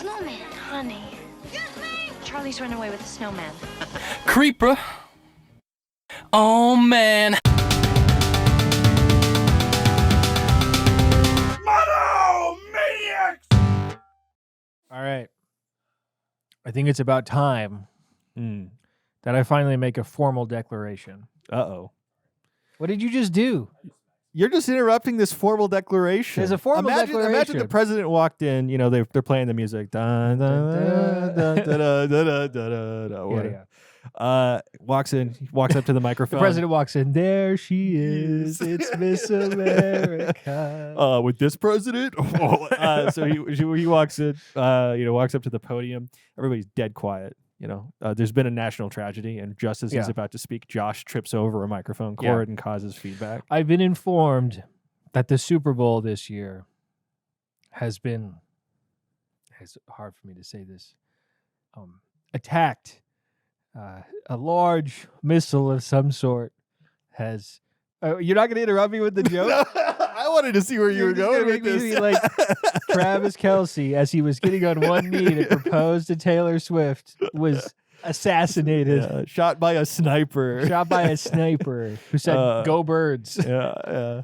snowman. Honey. Excuse me? Charlie's run away with a snowman. Creeper. Oh, man. Monomaniacs! All right. I think it's about time that I finally make a formal declaration. Uh-oh. What did you just do? You're just interrupting this formal declaration. There's a formal declaration. Imagine the president walked in, you know, they're playing the music. Dun, dun, dun, dun, dun, dun, dun, dun, dun. Walks up to the microphone. The president walks in. There she is. It's Miss America. With this president? So he walks in, walks up to the podium. Everybody's dead quiet. You know, there's been a national tragedy, and just as he's about to speak, Josh trips over a microphone cord and causes feedback. I've been informed that the Super Bowl this year has been, it's hard for me to say this, attacked. A large missile of some sort has... you're not going to interrupt me with the joke? I wanted to see where you were going with this. Like Travis Kelce, as he was getting on one knee to propose to Taylor Swift, was assassinated. Shot by a sniper. Shot by a sniper who said, "Go Birds." Yeah.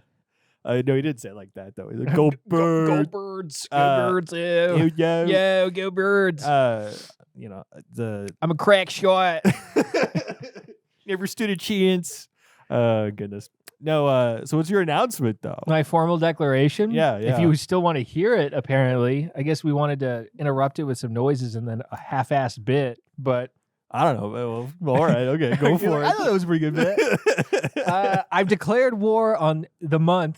No, he didn't say it like that, though. He's like, Go Birds. Go Birds. Go Birds. Yo, go Birds. I'm a crack shot. Never stood a chance. Goodness. No, so what's your announcement, though? My formal declaration? Yeah. If you still want to hear it, apparently. I guess we wanted to interrupt it with some noises and then a half-assed bit, but... I don't know. Well, all right. Okay, go for it. I thought it was a pretty good bit. I've declared war on the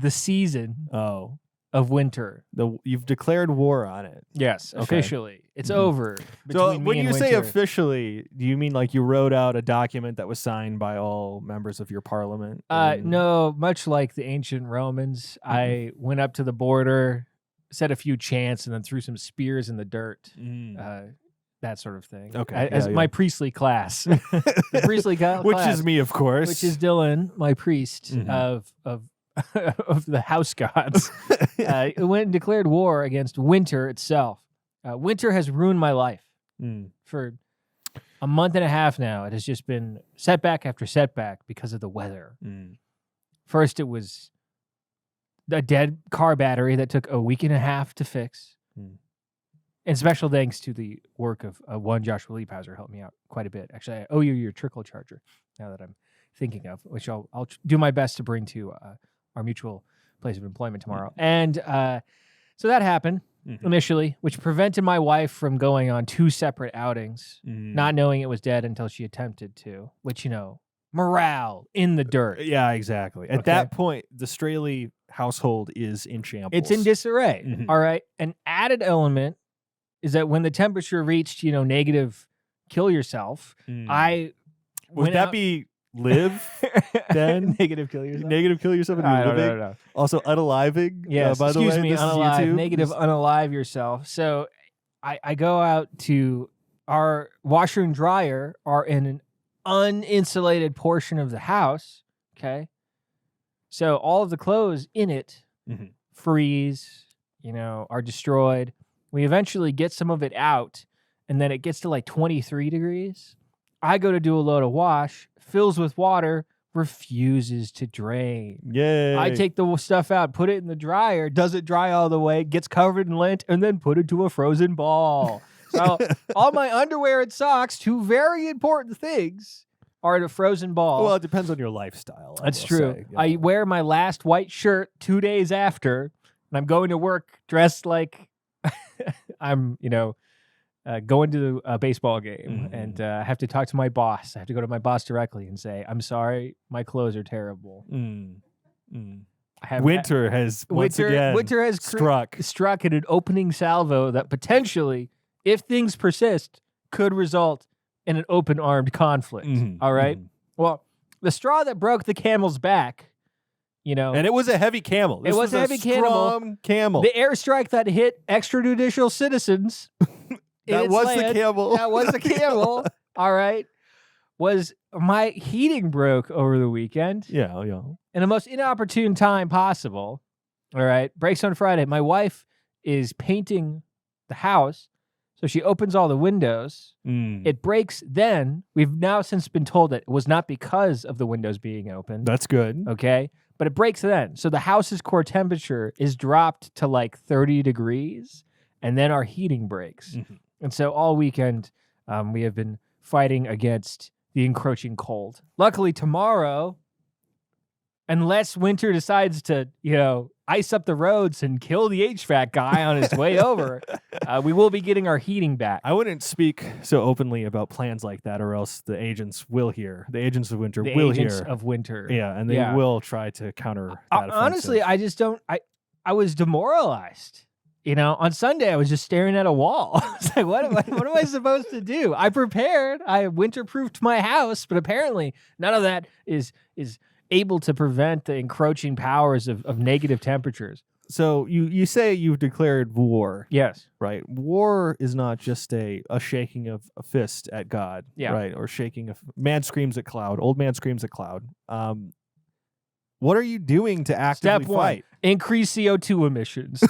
season of winter. You've declared war on it. Yes, Okay. officially. It's over. So when you say officially, do you mean like you wrote out a document that was signed by all members of your parliament? No, much like the ancient Romans, I went up to the border, said a few chants, and then threw some spears in the dirt. That sort of thing. Okay. As my priestly class. The priestly class. Which is me, of course. Which is Dylan, my priest of of the house gods. It went and declared war against winter itself. Winter has ruined my life for a month and a half now. It has just been setback after setback because of the weather. First, it was a dead car battery that took a week and a half to fix. And special thanks to the work of one Joshua Liebhauser, helped me out quite a bit. Actually, I owe you your trickle charger now that I'm thinking of, which I'll do my best to bring to our mutual place of employment tomorrow. And so that happened initially, which prevented my wife from going on 2 separate outings, not knowing it was dead until she attempted to, which, morale in the dirt. Yeah, exactly. At that point, the Strehle household is in shambles. It's in disarray. All right. An added element is that when the temperature reached, negative kill yourself, Would that be live then? Negative kill yourself? Negative kill yourself and you're living? No. Also unaliving? Yes, by the way, excuse me, this is unalive. YouTube. Negative unalive yourself. So I go out to our washer and dryer are in an uninsulated portion of the house, okay? So all of the clothes in it freeze, are destroyed. We eventually get some of it out, and then it gets to like 23 degrees. I go to do a load of wash, fills with water, refuses to drain. Yay. I take the stuff out, put it in the dryer, doesn't dry all the way, gets covered in lint, and then put it to a frozen ball. So all my underwear and socks, 2 very important things, are in a frozen ball. Well, it depends on your lifestyle. That's true. I wear my last white shirt 2 days after, and I'm going to work dressed like I'm, going to a baseball game, and I have to talk to my boss. I have to go to my boss directly and say, "I'm sorry, my clothes are terrible." Winter has struck at an opening salvo that potentially, if things persist, could result in an open-armed conflict. All right? Well, the straw that broke the camel's back, and it was a heavy camel. This was a heavy strong camel. The airstrike that hit extrajudicial citizens. That was the camel. That was the camel. All right. Was my heating broke over the weekend. Yeah. In the most inopportune time possible. All right. Breaks on Friday. My wife is painting the house. So she opens all the windows. It breaks then. We've now since been told that it was not because of the windows being open. That's good. Okay. But it breaks then. So the house's core temperature is dropped to like 30 degrees, and then our heating breaks. And so all weekend, we have been fighting against the encroaching cold. Luckily, tomorrow, unless winter decides to, ice up the roads and kill the HVAC guy on his way over, we will be getting our heating back. I wouldn't speak so openly about plans like that, or else the agents will hear. The agents of winter will hear. The agents of winter. Yeah, and they will try to counter that honestly, I just don't. I was demoralized. On Sunday, I was just staring at a wall. I was like, what am I supposed to do? I prepared. I winter-proofed my house, but apparently none of that is able to prevent the encroaching powers of negative temperatures. So you say you've declared war. Yes. Right. War is not just a shaking of a fist at God. Yeah. Right. Or shaking of man screams at cloud. Old man screams at cloud. What are you doing to actively Step one, fight? increase CO2 emissions.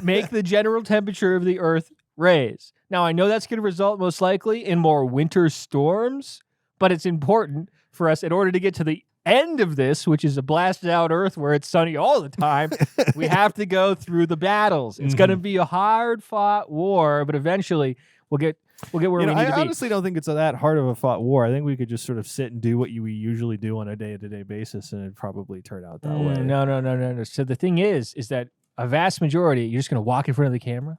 Make the general temperature of the earth raise. Now, I know that's going to result most likely in more winter storms, but it's important for us in order to get to the end of this, which is a blasted out earth where it's sunny all the time. We have to go through the battles. It's going to be a hard fought war, but eventually we'll get where we need to be. I honestly don't think it's that hard of a fought war. I think we could just sort of sit and do what we usually do on a day-to-day basis, and it'd probably turn out that way. No. So the thing is that a vast majority, you're just going to walk in front of the camera.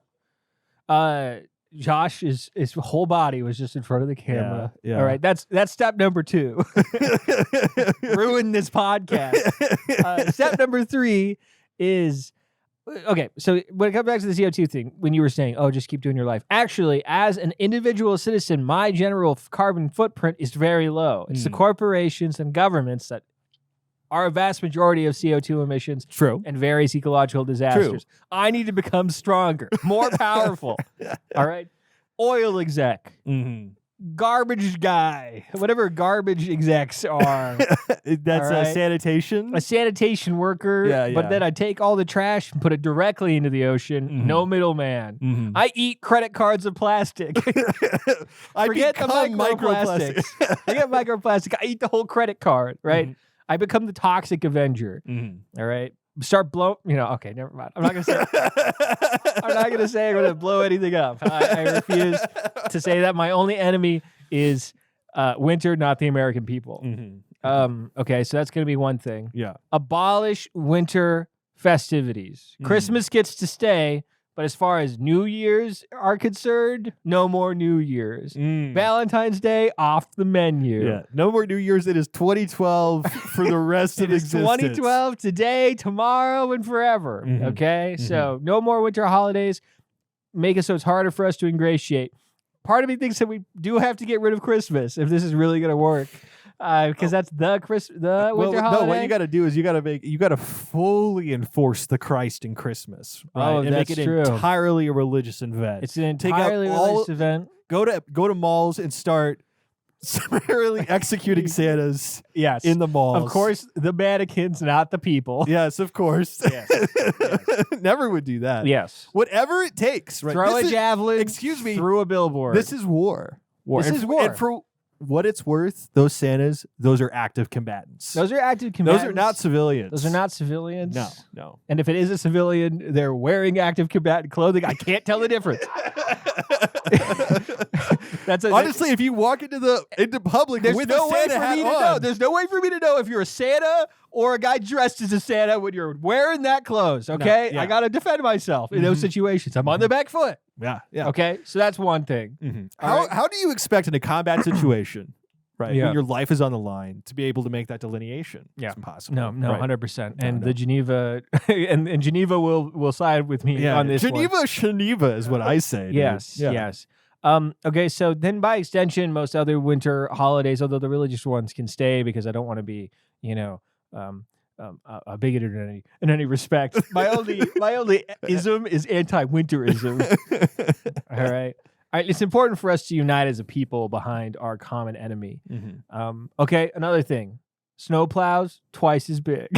Josh, his whole body was just in front of the camera. Yeah. All right, that's step number 2. Ruin this podcast. Step number 3 is, okay, so when it comes back to the CO2 thing, when you were saying, just keep doing your life. Actually, as an individual citizen, my general carbon footprint is very low. It's the corporations and governments that are a vast majority of CO2 emissions. True. And various ecological disasters. True. I need to become stronger, more powerful. All right? Oil exec. Garbage guy. Whatever garbage execs are. That's right? sanitation? A sanitation worker. Yeah. But then I take all the trash and put it directly into the ocean. No middleman. I eat credit cards of plastic. Forget the microplastics. Forget microplastic. I eat the whole credit card, right? I become the toxic avenger. All right. Start blow. Okay, never mind. I'm not gonna say. I'm gonna blow anything up. I refuse to say that. My only enemy is winter, not the American people. Okay, so that's gonna be one thing. Yeah. Abolish winter festivities. Christmas gets to stay. But as far as New Year's are concerned, no more New Year's. Valentine's Day, off the menu. Yeah, no more New Year's. It is 2012 for the rest of existence. 2012, today, tomorrow, and forever. Okay? So no more winter holidays. Make it so it's harder for us to ingratiate. Part of me thinks that we do have to get rid of Christmas if this is really going to work. Because that's the winter holiday. No, what you got to do is you got to fully enforce the Christ in Christmas. Right? And that's make it true. entirely a religious event. It's an entirely religious event. Go to malls and start summarily executing Santas. Yes, in the malls. Of course, the mannequins, not the people. Yes, of course. Yes. Never would do that. Yes, whatever it takes. Right? Throw a javelin. Excuse me. Through a billboard. This is war. This is war. And for what it's worth, those Santas, those are active combatants. Those are active combatants. Those are not civilians. Those are not civilians. No. And if it is a civilian, they're wearing active combatant clothing. I can't tell the difference. Honestly, if you walk into public with a Santa hat on, there's no way for me to know if you're a Santa or a guy dressed as a Santa when you're wearing that clothes. Okay, No, yeah. I gotta defend myself in those situations. I'm on the back foot. Yeah. Okay, so that's one thing. How do you expect in a combat situation, right, Yeah. when your life is on the line, to be able to make that delineation? Yeah. It's impossible. No, Right. 100%. No, And no. the Geneva and Geneva will side with me on this one. Geneva is what I say. Dude. Yes, Yeah. yes. Okay, so then by extension, most other winter holidays, although the religious ones can stay because I don't want to be, a bigot in any respect. My only ism is anti-winterism. All right. It's important for us to unite as a people behind our common enemy. Okay, another thing. Snowplows twice as big.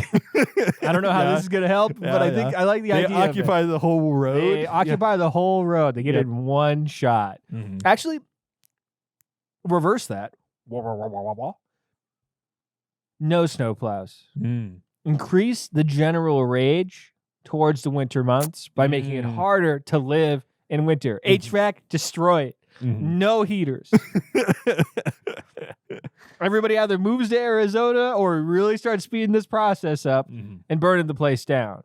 I don't know how this is gonna help, but I think I like the idea. They occupy the whole road. They occupy the whole road. They get it in one shot. Actually, reverse that. No snowplows. Increase the general rage towards the winter months by making it harder to live in winter. HVAC, destroy it. No heaters. Everybody either moves to Arizona or really starts speeding this process up and burning the place down.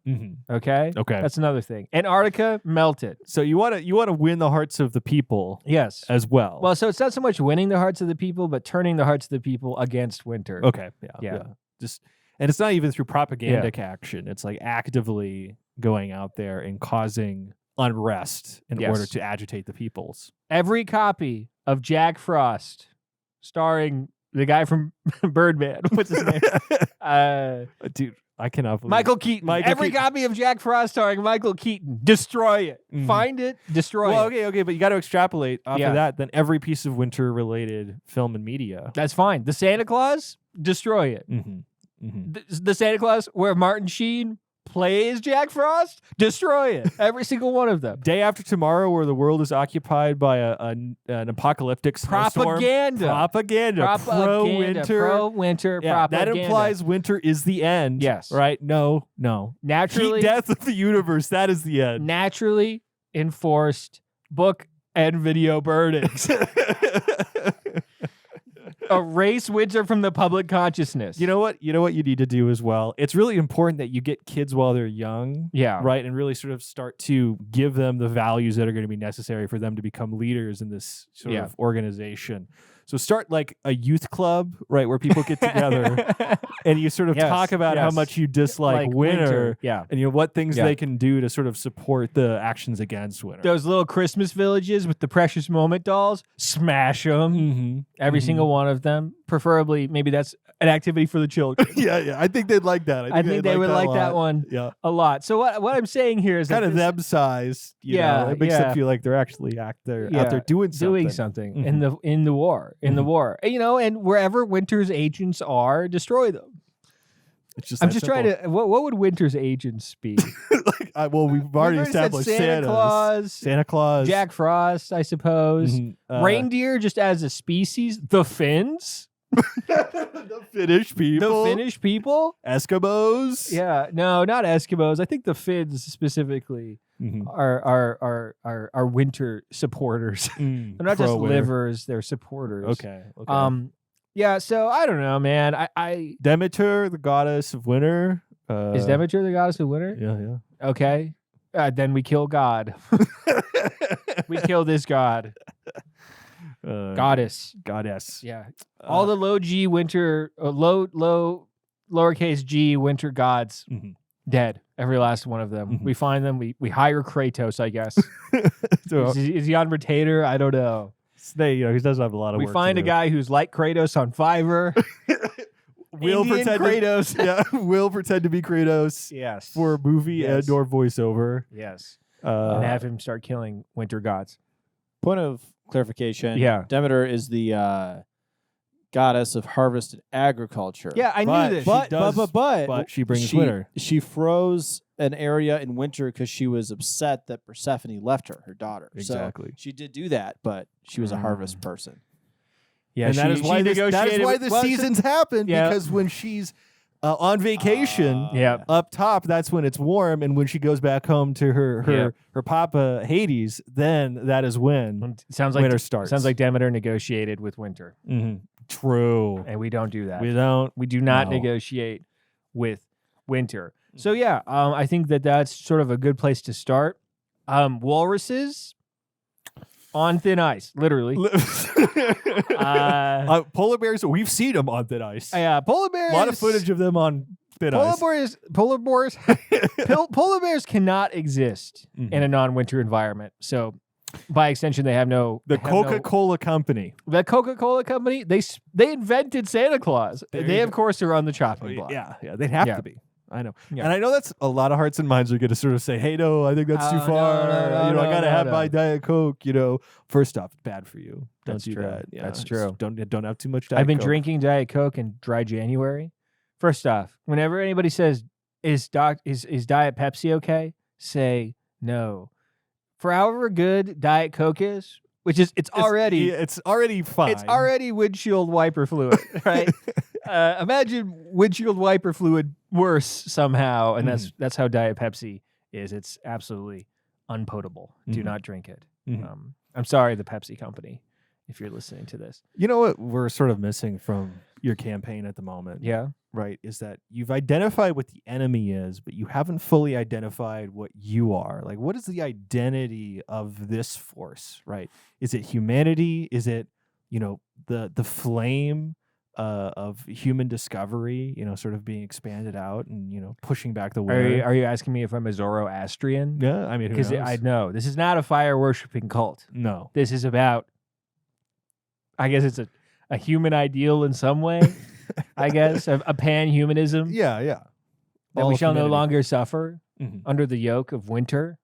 Okay? Okay. That's another thing. Antarctica, melted. So you want to win the hearts of the people. Yes. As well. Well, so it's not so much winning the hearts of the people, but turning the hearts of the people against winter. Okay. Yeah. And it's not even through propagandic action. It's like actively going out there and causing unrest in order to agitate the peoples. Every copy of Jack Frost, starring the guy from Birdman. What's his name? Dude, I cannot believe Michael Keaton. Every copy of Jack Frost starring Michael Keaton. Destroy it. Find it. Destroy it. Okay, but you got to extrapolate off of that. Then every piece of winter-related film and media. That's fine. The Santa Claus, destroy it. The Santa Claus where Martin Sheen plays Jack Frost, destroy it. Every single one of them. Day After Tomorrow, where the world is occupied by an apocalyptic propaganda. Pro-winter Yeah, propaganda. that implies winter is the end. Yes. Right? No. Naturally, Heat death of the universe, that is the end. Naturally enforced book and video burnings. Erase winter from the public consciousness. You know what you need to do as well? It's really important that you get kids while they're young. Yeah. Right? And really sort of start to give them the values that are going to be necessary for them to become leaders in this sort of organization. So start like a youth club, right, where people get together and you sort of talk about how much you dislike winter. Yeah. And what things they can do to sort of support the actions against winter. Those little Christmas villages with the Precious Moment dolls, smash them. Every single one of them. Preferably, maybe that's an activity for the children. Yeah. I think they'd like that. I think they would like that one a lot. So what I'm saying here is kind of them size. You know, it makes them feel like they're actually out there doing something. in the war. And wherever winter's agents are, destroy them. It's just I'm just trying to. What would winter's agents be? We've already established Santa Claus, Jack Frost, I suppose. Reindeer, just as a species. The Finns. The Finnish people. Eskimos. Yeah, no, not Eskimos. I think the Finns specifically are winter supporters. They're not just livers; they're supporters. Okay. Yeah. So I don't know, man. I Demeter, the goddess of winter. Is Demeter the goddess of winter? Yeah. Okay. Then we kill God. We kill this god. Goddess. Yeah. All the low G winter, lowercase G winter gods, dead. Every last one of them. We find them. We hire Kratos, I guess. Is he on retainer? I don't know. He doesn't have a lot of work. We find a guy who's like Kratos on Fiverr. Will pretend Kratos. Will pretend to be Kratos. Yes. For a movie and or voiceover. Yes. And have him start killing winter gods. Point of clarification. Yeah. Demeter is the goddess of harvest and agriculture. Yeah, I knew this. But she brings winter. She froze an area in winter because she was upset that Persephone left her daughter. Exactly. So she did do that, but she was a harvest person. Yeah, and that is why the seasons happen, because when she's on vacation up top, that's when it's warm, and when she goes back home to her papa Hades, then that is when winter starts. Sounds like Demeter negotiated with winter. True. And we don't do that. We do not negotiate with winter. So I think that's sort of a good place to start. Walruses on thin ice, literally. Polar bears, we've seen them on thin ice. Polar bears. A lot of footage of them on thin ice. Polar bears cannot exist in a non-winter environment. So, by extension, they have no. The Coca-Cola Company. The Coca-Cola Company. They invented Santa Claus. They of course are on the chopping block. Yeah, they'd have to be. I know. Yeah. And I know that's a lot of hearts and minds are going to sort of say, hey, no, I think that's too far. I got to have my Diet Coke. First off, it's bad for you. Don't do that. Yeah, that's true. Don't have too much Diet Coke. I've been drinking Diet Coke in dry January. First off, whenever anybody says, is Diet Pepsi okay? Say no. For however good Diet Coke is, which is it's already fine. It's already windshield wiper fluid, right? Imagine windshield wiper fluid worse somehow, and that's how Diet Pepsi is. It's absolutely unpotable. Do not drink it. I'm sorry, the Pepsi company, if you're listening to this. You know what we're sort of missing from your campaign at the moment? Yeah. Right, is that you've identified what the enemy is, but you haven't fully identified what you are. Like, what is the identity of this force, right? Is it humanity? Is it, the flame of human discovery, sort of being expanded out and, pushing back the winter? Are you asking me if I'm a Zoroastrian? Yeah, I mean, because I know this is not a fire worshipping cult. No, this is about. I guess it's a human ideal in some way. I guess a pan-humanism. Yeah. That we shall no longer suffer under the yoke of winter.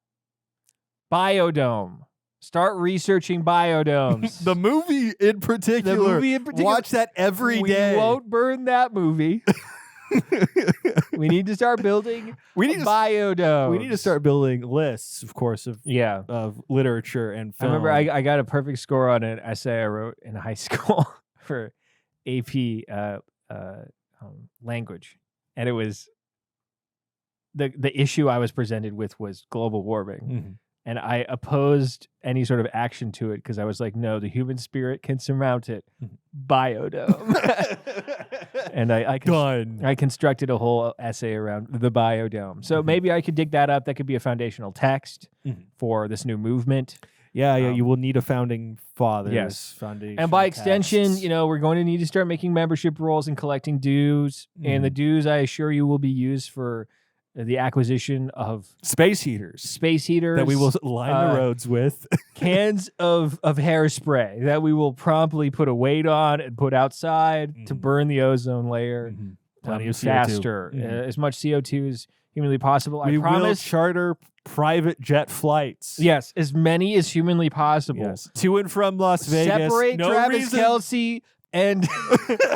Biodome. Start researching biodomes. The movie in particular. Watch that every day. We won't burn that movie. We need to start building biodomes. We need to start building lists, of course, of literature and film. I remember I got a perfect score on an essay I wrote in high school for AP language, and it was the issue I was presented with was global warming, and I opposed any sort of action to it because I was like, no, the human spirit can surmount it. Biodome. And I constructed a whole essay around the biodome. So maybe I could dig that up. That could be a foundational text for this new movement. Yeah, you will need a founding father. Yes. Foundation. And by extension, we're going to need to start making membership rolls and collecting dues. And the dues, I assure you, will be used for the acquisition of space heaters that we will line the roads with, cans of hairspray that we will promptly put a weight on and put outside to burn the ozone layer plenty of faster, as much CO2 as humanly possible. We I promise. will charter private jet flights. Yes, as many as humanly possible. Yes, to and from Las Vegas. Separate Travis Kelce and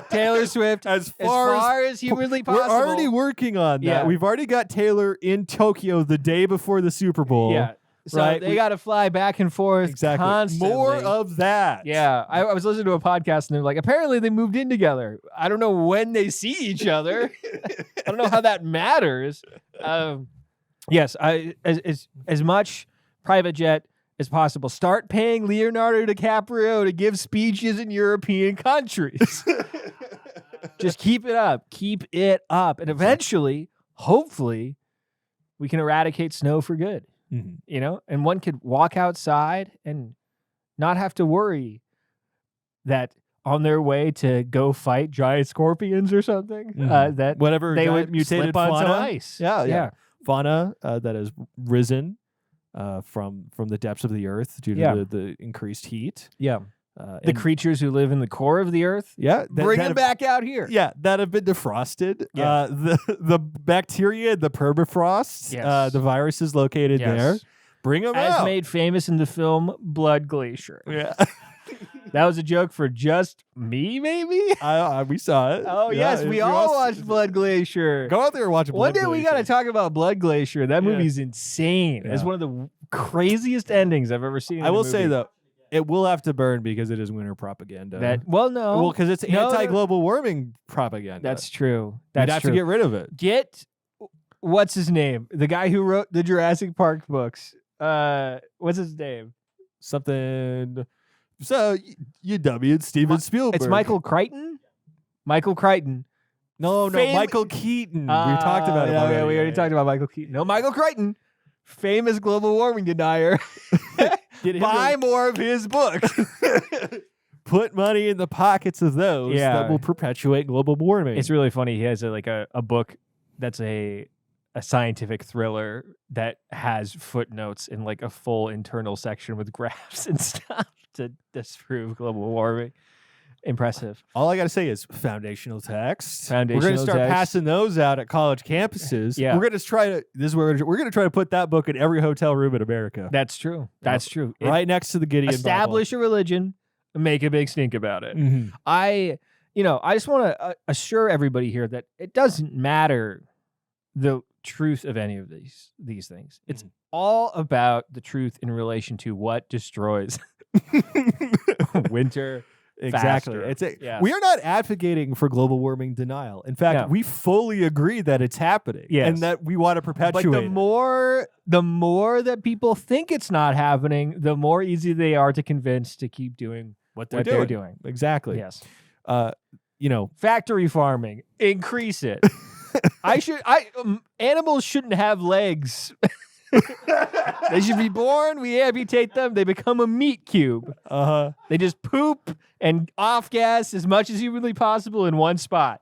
Taylor Swift as far as humanly possible. We're already working on that. Yeah. We've already got Taylor in Tokyo the day before the Super Bowl. Yeah. So right? they got to fly back and forth constantly. More of that. Yeah. I was listening to a podcast and they're like, apparently they moved in together. I don't know when they see each other. I don't know how that matters. Yes, as much private jet as possible. Start paying Leonardo DiCaprio to give speeches in European countries. Just keep it up. Keep it up. And eventually, hopefully, we can eradicate snow for good. And one could walk outside and not have to worry that on their way to go fight giant scorpions or something, that whatever they would mutated slip on fauna. some ice. Yeah. Fauna that has risen from the depths of the earth due to the increased heat. Yeah. The creatures who live in the core of the earth. Yeah. Bring them back out here. Yeah. That have been defrosted. Yeah. The bacteria, the permafrost, Yes. the viruses located there. Bring them out. As made famous in the film Blood Glacier. Yeah. That was a joke for just me, maybe? We saw it. Oh, yes. We all watched Blood Glacier. Go out there and watch Blood One day Glacier. we got to talk about Blood Glacier. That movie's insane. It's one of the craziest endings I've ever seen in I will a movie. say, though, it will have to burn because it is winter propaganda. No. Well, because it's anti-global warming propaganda. That's true. You'd have to get rid of it. What's his name? The guy who wrote the Jurassic Park books. What's his name? Something. So UW Steven Spielberg. It's Michael Crichton. Michael Crichton. No, Michael Keaton. We talked about it. Yeah, we already talked about Michael Keaton. No, Michael Crichton, famous global warming denier. Buy more of his books. Put money in the pockets of those that will perpetuate global warming. It's really funny. He has a book that's a scientific thriller that has footnotes in like a full internal section with graphs and stuff to disprove global warming. Impressive. All I got to say is foundational text. We're going Foundational to start text. passing those out at college campuses. Yeah. We're going to try to. This is where we're going to try to put that book in every hotel room in America. That's true. That's true. Right next to the Gideon Establish a religion, make a big stink about it. Bible. I just want to assure everybody here that it doesn't matter the truth of any of these things. It's all about the truth in relation to what destroys winter. Exactly. Faster. We are not advocating for global warming denial. In fact, No. we fully agree that it's happening and that we want to perpetuate But it. the more that people think it's not happening, the more easy they are to convince to keep doing what they're doing. Exactly. Yes. Factory farming, increase it. Animals shouldn't have legs. They should be born, we amputate them, they become a meat cube. They just poop and off gas as much as humanly possible in one spot.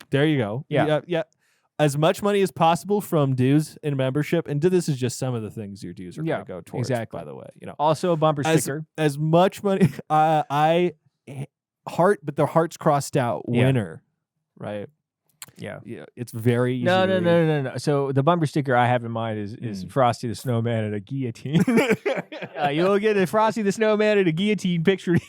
There you go. Yeah. As much money as possible from dues and membership, and this is just some of the things your dues are going to go towards. Exactly. By the way, Also a bumper sticker. As much money, but the heart's crossed out. Winner, right? Yeah, it's very easy. No. So the bumper sticker I have in mind is Frosty the Snowman at a guillotine. You'll get a Frosty the Snowman at a guillotine pictured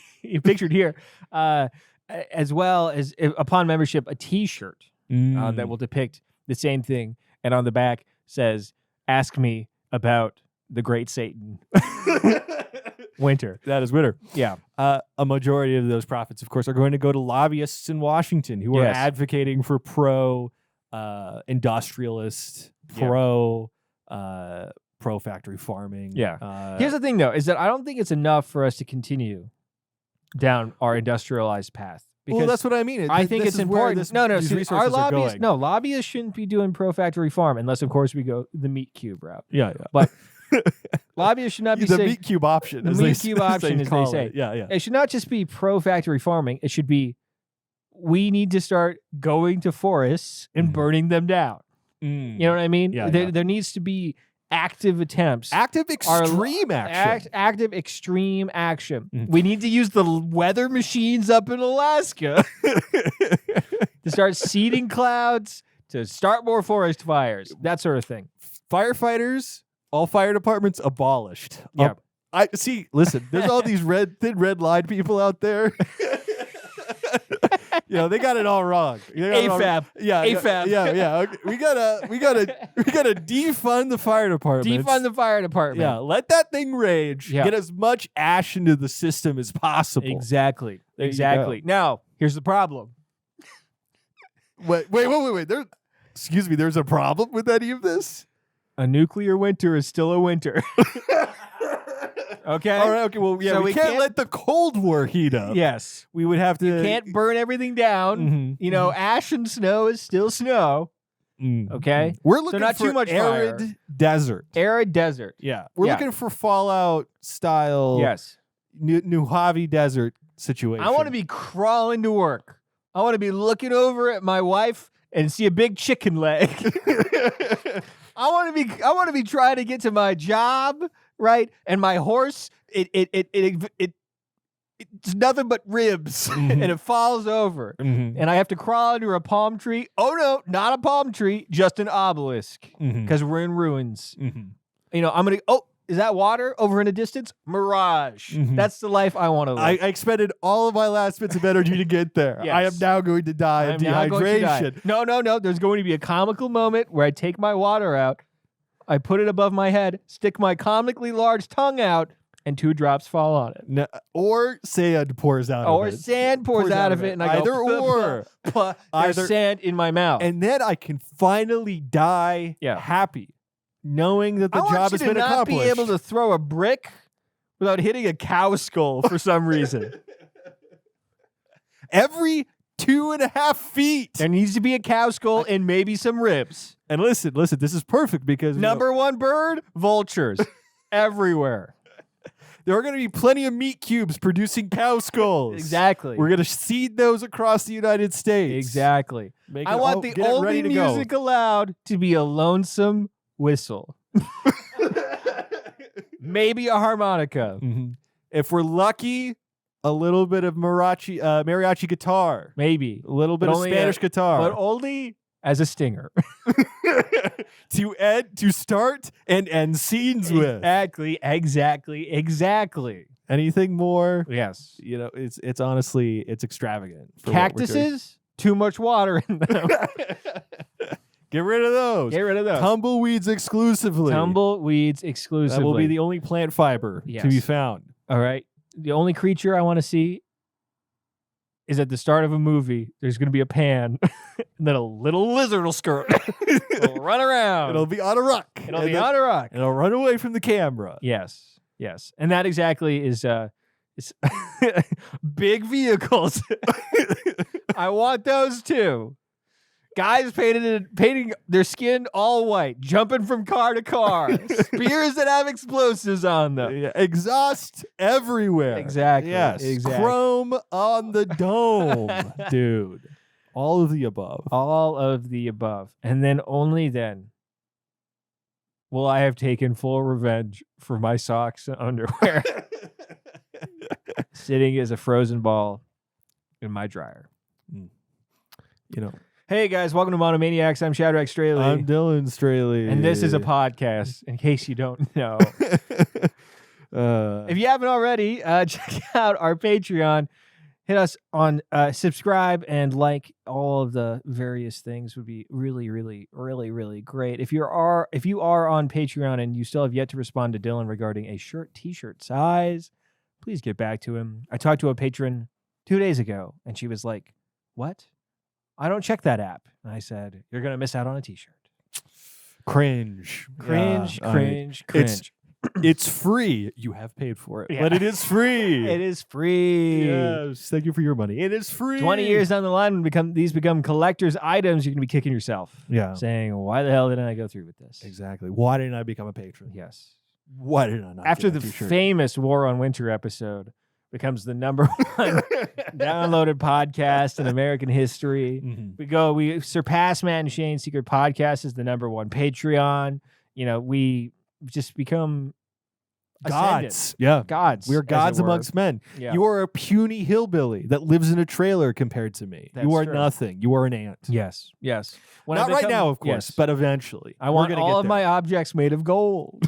here, as well as upon membership a T-shirt that will depict the same thing, and on the back says, "Ask me about the Great Satan." Winter. That is winter. Yeah. A majority of those profits, of course, are going to go to lobbyists in Washington who are advocating for pro-industrialist, pro-factory farming. Yeah. Here's the thing, though, is that I don't think it's enough for us to continue down our industrialized path. Because that's what I mean. I think it's important. These resources our are lobbyists. going. No, lobbyists shouldn't be doing pro-factory farm unless, of course, we go the meat cube route. Yeah. But lobbyists should not be the meat cube option. The meat cube option, as they say. It. Yeah. It should not just be pro-factory farming. It should be we need to start going to forests and burning them down. You know what I mean? Yeah, there needs to be active attempts. Active extreme action. Active extreme action. We need to use the weather machines up in Alaska to start seeding clouds, to start more forest fires, that sort of thing. Firefighters, all fire departments abolished. Yeah. I see. Listen, there's all these thin red line people out there. They got it all wrong. AFAB. AFAB. Yeah. Okay. We gotta defund the fire department. Defund the fire department. Yeah. Let that thing rage. Yeah. Get as much ash into the system as possible. Exactly. Now, here's the problem. Wait. Excuse me. There's a problem with any of this? A nuclear winter is still a winter. Okay. All right. Okay. Well, yeah. So we can't let the Cold War heat up. Yes. We would have to. You can't burn everything down. Ash and snow is still snow. Okay. We're looking not for too much arid fire. desert. Arid desert. Yeah. We're looking for Fallout style. Yes. Mojave Desert situation. I want to be crawling to work. I want to be looking over at my wife and see a big chicken leg. I want to be trying to get to my job, right? And my horse, it's nothing but ribs, and it falls over, and I have to crawl under a palm tree. Oh no, not a palm tree, just an obelisk, because we're in ruins. I'm gonna. Oh, is that water over in the distance? Mirage. That's the life I want to live. I expended all of my last bits of energy to get there. Yes. I am now going to die of dehydration. No. There's going to be a comical moment where I take my water out, I put it above my head, stick my comically large tongue out, and 2 drops fall on it. No, or sand pours out of it. Or sand pours out of it, and I go, there's sand in my mouth. And then I can finally die happy, knowing that the job has been accomplished. I want you to not be able to throw a brick without hitting a cow skull for some reason. Every 2.5 feet. There needs to be a cow skull and maybe some ribs. And listen, this is perfect because number one bird, vultures everywhere. There are going to be plenty of meat cubes producing cow skulls. Exactly. We're going to seed those across the United States. Exactly. I want the only music allowed to be a lonesome whistle. Maybe a harmonica. If we're lucky, a little bit of mariachi guitar. Maybe. A little bit of Spanish guitar. But only as a stinger. to start and end scenes with. Exactly. Anything more, Yes. it's honestly extravagant. For what we're doing. Cactuses, too much water in them. Get rid of those. Get rid of those. Tumbleweeds exclusively. Tumbleweeds exclusively. That will be the only plant fiber to be Yes. found. All right. The only creature I want to see is at the start of a movie. There's going to be a pan, and then a little lizard will skirt. It'll run around. It'll be on a rock. It'll be on a rock. It'll run away from the camera. Yes. Yes. And that exactly is big vehicles. I want those too. Guys painting their skin all white, jumping from car to car, spears that have explosives on them. Yeah, exhaust everywhere. Exactly. Yes. Exactly. Chrome on the dome, dude. All of the above. All of the above. And then only then will I have taken full revenge for my socks and underwear sitting as a frozen ball in my dryer. Hey guys, welcome to Monomaniacs. I'm Shadrach Strehle. I'm Dylan Shadrach. And this is a podcast, in case you don't know. If you haven't already, check out our Patreon. Hit us on subscribe and like. All of the various things would be really, really, really, really great. If you are on Patreon and you still have yet to respond to Dylan regarding a t-shirt size, please get back to him. I talked to a patron 2 days ago, and she was like, "What? I don't check that app." And I said, "You're going to miss out on a t-shirt." Cringe. Cringe. It's free. You have paid for it, Yeah. but it is free. It is free. Yes. Thank you for your money. It is free. 20 years down the line, when these become collector's items, you're going to be kicking yourself. Yeah. Saying, why the hell didn't I go through with this? Exactly. Why didn't I become a patron? Yes. Why did I not? After get the a t-shirt? famous War on Winter episode becomes the number one downloaded podcast in American history. Mhm. We surpass Matt and Shane's Secret Podcast as the number one Patreon. We just become Gods. ascendant. Yeah. Gods. We are as it gods were. amongst men. Yeah. You are a puny hillbilly that lives in a trailer compared to me. That's you are true. nothing. You are an ant. Yes. Yes. When I Not right become- now, of course, yes. but eventually. I We're want gonna all get of my objects made of gold.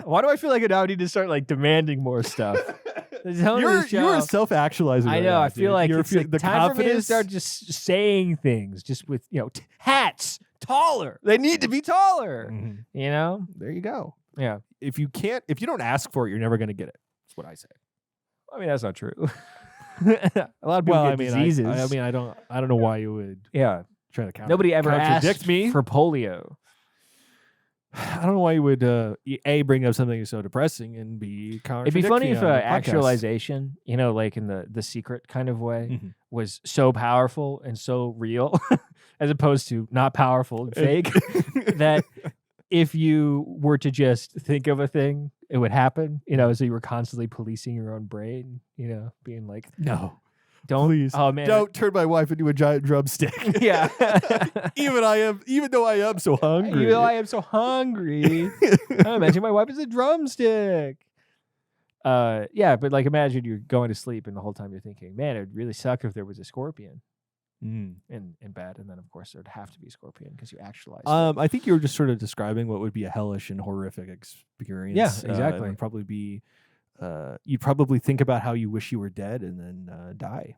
Why do I feel like I now need to start demanding more stuff? You're self-actualizing. I right know. now, I feel dude. like You're it's the time for me to confidence. start just saying things, just with hats taller. They need to be taller. Mhm. There you go. Yeah. If you don't ask for it, you're never going to get it. That's what I say. I mean, that's not true. A lot of people get diseases. I don't know why you would yeah. try to Nobody ever contradict asked me for polio. I don't know why you would A, bring up something so depressing, and B, It'd be contradict funny me if on a podcast. actualization, like in the secret kind of way, Mhm. was so powerful and so real, as opposed to not powerful and fake, that if you were to just think of a thing, it would happen. So you were constantly policing your own brain, being like, No. don't, Please. oh man, Don't turn my wife into a giant drumstick. yeah. even though I am so hungry. Even though I am so hungry, I imagine my wife is a drumstick. Yeah, but imagine you're going to sleep and the whole time you're thinking, man, it'd really suck if there was a scorpion in bed, and then of course there'd have to be a scorpion because you actualized it. I think you were just sort of describing what would be a hellish and horrific experience. Yeah, exactly. It would probably be, you'd probably think about how you wish you were dead and then die.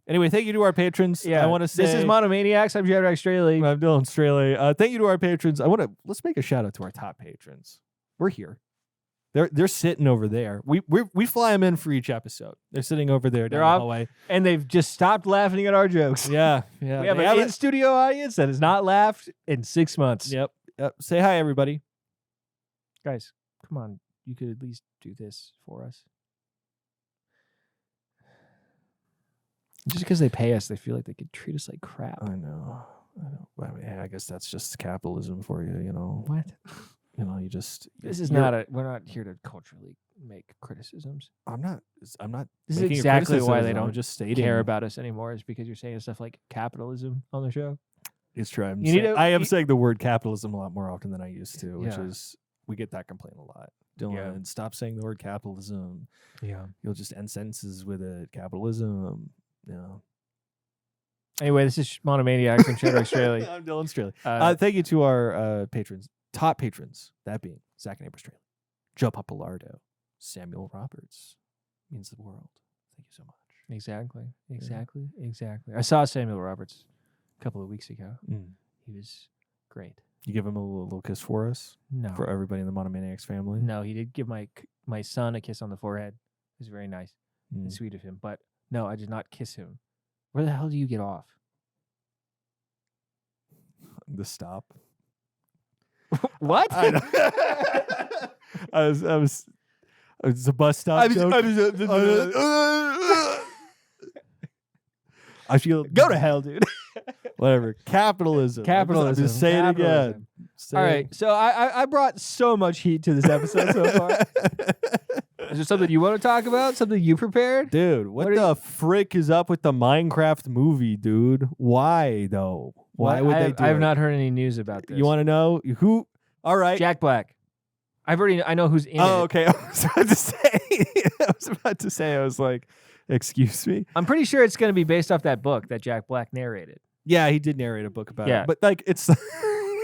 Anyway, thank you to our patrons. Yeah, I want to say this is Monomaniacs. I'm Shadrach Strehle. I'm Dylan Shadrach. Thank you to our patrons. Let's make a shout out to our top patrons. We're here. They're sitting over there. We fly them in for each episode. They're sitting over there down the hallway, and they've just stopped laughing at our jokes. Yeah. We have an in-studio audience that has not laughed in 6 months. Yep. Say hi, everybody. Guys, come on. You could at least do this for us. Just because they pay us, they feel like they could treat us like crap. I know. I guess that's just capitalism for you. What? You just. This is not we're not here to culturally make criticisms. I'm not. This is making a exactly why they criticism. don't I'm just stating. care about us anymore, is because you're saying stuff like capitalism on the show. It's true. I am saying the word capitalism a lot more often than I used to, which Yeah. is we get that complaint a lot. Dylan, stop saying the word capitalism. Yeah. You'll just end sentences with it. Capitalism. Anyway, this is Monomaniacs and Shadrach Strehle. I'm Dylan Shadrach. Thank you to our patrons, top patrons, that being Zach and Amber Strehle. Joe Papalardo, Samuel Roberts means the world. Thank you so much. Exactly. I saw Samuel Roberts a couple of weeks ago. He was great. You give him a little kiss for us? No. For everybody in the Monomaniacs family? No, he did give my son a kiss on the forehead. It was very nice and sweet of him. But no, I did not kiss him. Where the hell do you get off? The stop. What? I was a bus stop joke. I feel Go to hell, dude. whatever. Capitalism. Capitalism. Just say it again. Capitalism. All right. So I brought so much heat to this episode so far. Is there something you want to talk about? Something you prepared? Dude, what the frick is up with the Minecraft movie, dude? Why though? Why would they do I have it? not heard any news about this. You want to know who? All right. Jack Black. I know who's in it. Oh, okay. I was about to say. I was like, excuse me. I'm pretty sure it's going to be based off that book that Jack Black narrated. Yeah, he did narrate a book about Yeah. it. But like, it's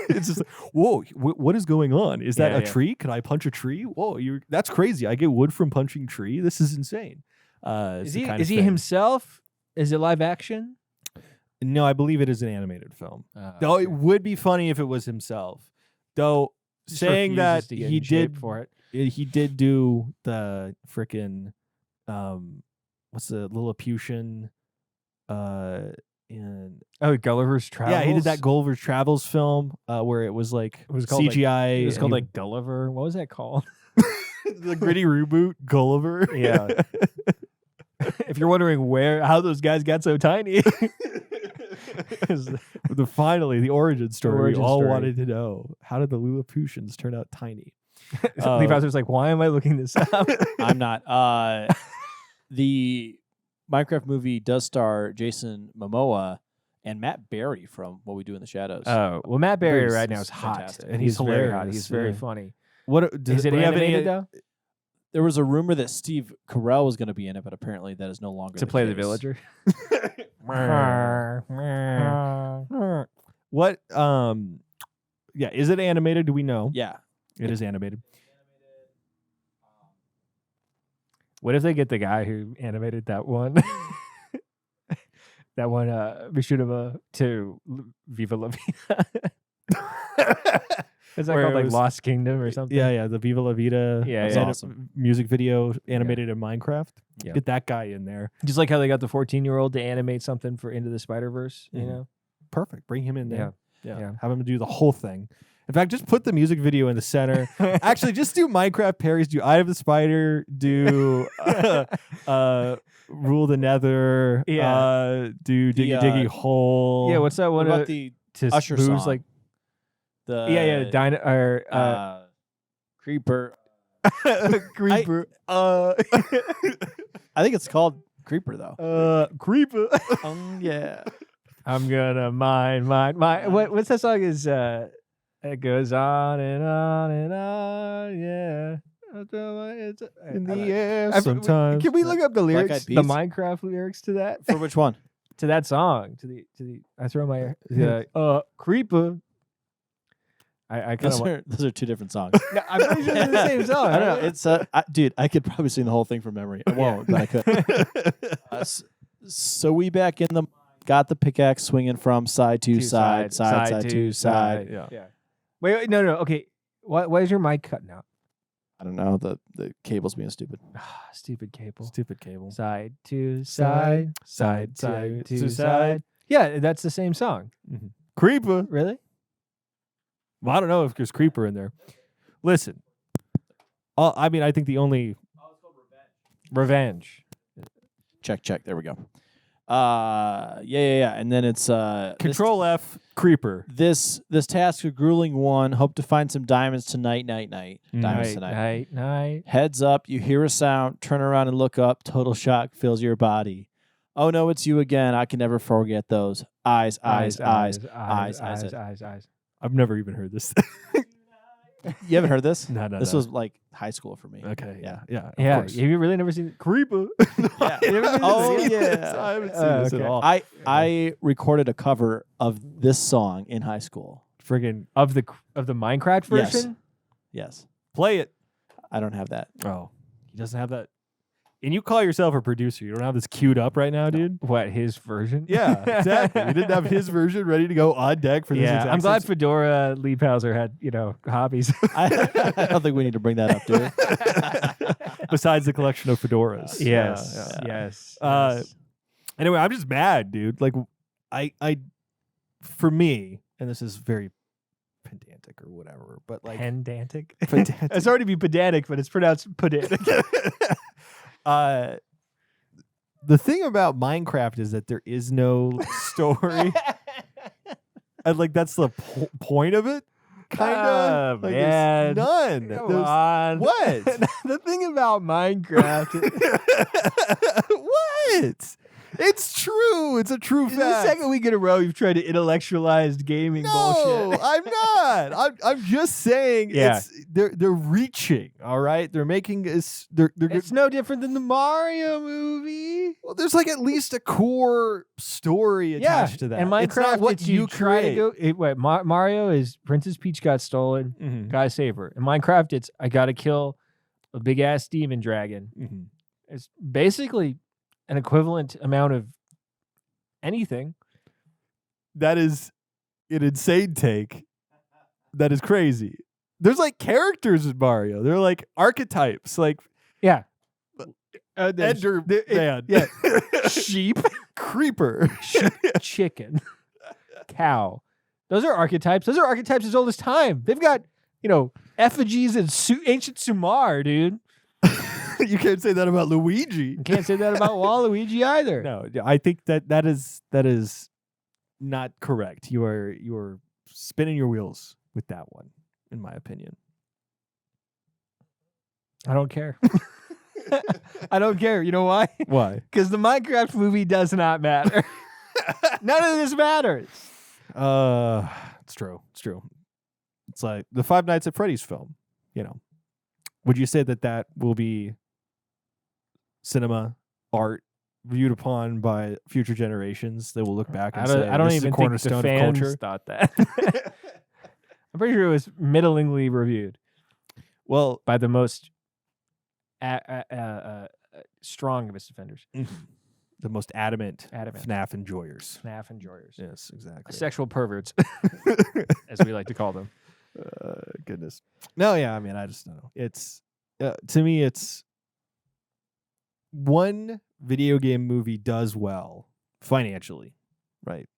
it's just like, whoa, what is going on? Is that a tree? Can I punch a tree? Whoa, that's crazy. I get wood from punching tree. This is insane. Is he himself? Is it live action? No, I believe it is an animated film. Though it would be funny if it was himself. Though saying that he did for it. He did do the frickin' what's the Lilliputian and Gulliver's Travels. Yeah, he did that Gulliver's Travels film where it was like CGI. It was called like Gulliver. What was that called? The gritty reboot Gulliver. Yeah. If you're wondering how those guys got so tiny. Finally, the origin story we all wanted to know. How did the Lilliputians turn out tiny? Levi was like, why am I looking this up? I'm not. The Minecraft movie does star Jason Momoa and Matt Berry from What We Do in the Shadows. Oh, well, Matt Berry He's right now is hot. fantastic. And he's very hot. hilarious, He's very yeah. funny. Is Is it animated, though? There was a rumor that Steve Carell was going to be in it, but apparently that is no longer To play the case. villager? What? Yeah, is it animated? Do we know? Yeah. It is animated. What if they get the guy who animated that one? That one, Machinima to Viva La Vida. Is that Where called it like was- Lost Kingdom or something? Yeah, the Viva La Vida Yeah, That's yeah. awesome. music video animated in Minecraft. Yeah. Get that guy in there. Just like how they got the 14-year-old to animate something for Into the Spider-Verse, you Mhm. know? Perfect. Bring him in there. Yeah. Have him do the whole thing. In fact, just put the music video in the center. Actually, just do Minecraft parries. Do Eye of the Spider. Do Rule the Nether. Yeah. Do Diggy Diggy Hole. Yeah, what's that What one? about the to Usher who's song? like the Creeper? Creeper. I think it's called Creeper though. Creeper. Yeah. I'm gonna mine. What's that song? Is it goes on and on and on. Yeah. In the air sometimes. Can we look up the Black lyrics, Eyed the Peas? Minecraft lyrics to that? For which one? To that song? To the. I throw my creeper. I kind of. Those are two different songs. I'm pretty sure they're the same song. I don't know. It's dude, I could probably sing the whole thing from memory. I won't, but I could. So we back in the got the pickaxe swinging from side to side to side. Yeah. Wait, no. Okay. Why is your mic cutting out? I don't know. The cable's being stupid. Stupid cable. Stupid cable. Side to side, side to side. Yeah, that's the same song. Mm-hmm. Creeper. Really? Well, I don't know if there's Creeper in there. Listen. I mean, I think the only... Revenge. Check. There we go. Yeah. And then it's Control F, Creeper. This task a grueling one. Hope to find some diamonds tonight. Diamonds tonight. Night. Heads up, you hear a sound, turn around and look up. Total shock fills your body. Oh no, it's you again. I can never forget those eyes. I've never even heard this. You haven't heard this? No. This was like high school for me. Okay. Yeah. Yeah. Of Yeah. course. Have you really never seen Creeper? Yeah. Oh, yeah. I haven't seen this at okay. all. I recorded a cover of this song in high school. Friggin' of the Minecraft Yes. version? Yes. play it. I don't have that. Oh, he doesn't have that. And you call yourself a producer. You don't have this queued up right now, dude? What, his version? Yeah, exactly. You didn't have his version ready to go on deck for this Yeah, exact I'm glad same- Fedora Liebhauser had, hobbies. I don't think we need to bring that up, do we? Besides the collection of fedoras. Yes. Yeah. Yes. Anyway, I'm just mad, dude. Like, I, for me, and this is very pedantic or whatever, but like Pedantic? pedantic. It's already be pedantic, but it's pronounced pedantic. The thing about Minecraft is that there is no story, and like that's the point of it. Kind of, like, man. there's none. Come There's- on. What? The thing about Minecraft What? It's true. It's a true is fact. the second week in a row you've tried to intellectually gaming No, bullshit. I'm not. I'm just saying. Yeah. They're reaching. All right, they're making this. They're It's no different than the Mario movie. well, there's like at least a core story attached to that. And Minecraft, it's not what it's you try create. to go. Mario is Princess Peach got stolen, Mhm. gotta save her. In Minecraft, it's I gotta kill a big ass demon dragon. Mhm. It's basically an equivalent amount of anything. That is an insane take. That is crazy. There's like characters in Mario. They're like archetypes, like Yeah. Ender Man, yeah. Sheep, Creeper. chicken, cow. Those are archetypes. Those are archetypes as old as time. They've got, effigies in ancient Sumar, dude. You can't say that about Luigi. You can't say that about Waluigi either. No, I think that is not correct. You are spinning your wheels with that one, in my opinion. I don't care. I don't care. You know why? Why? Because the Minecraft movie does not matter. None of this matters. It's true. It's true. It's like the Five Nights at Freddy's film. Would you say that will be cinema art viewed upon by future generations that will look back and say I don't this is even a think cornerstone the of fans culture? thought that. I'm pretty sure it was middlingly reviewed Well, by the most strong of its defenders. the most adamant Adamant. FNAF enjoyers. FNAF enjoyers. Yes, exactly. Sexual perverts, as we like to call them. Goodness. No, yeah. I mean, I just don't know. It's to me, it's one video game movie does well financially, right?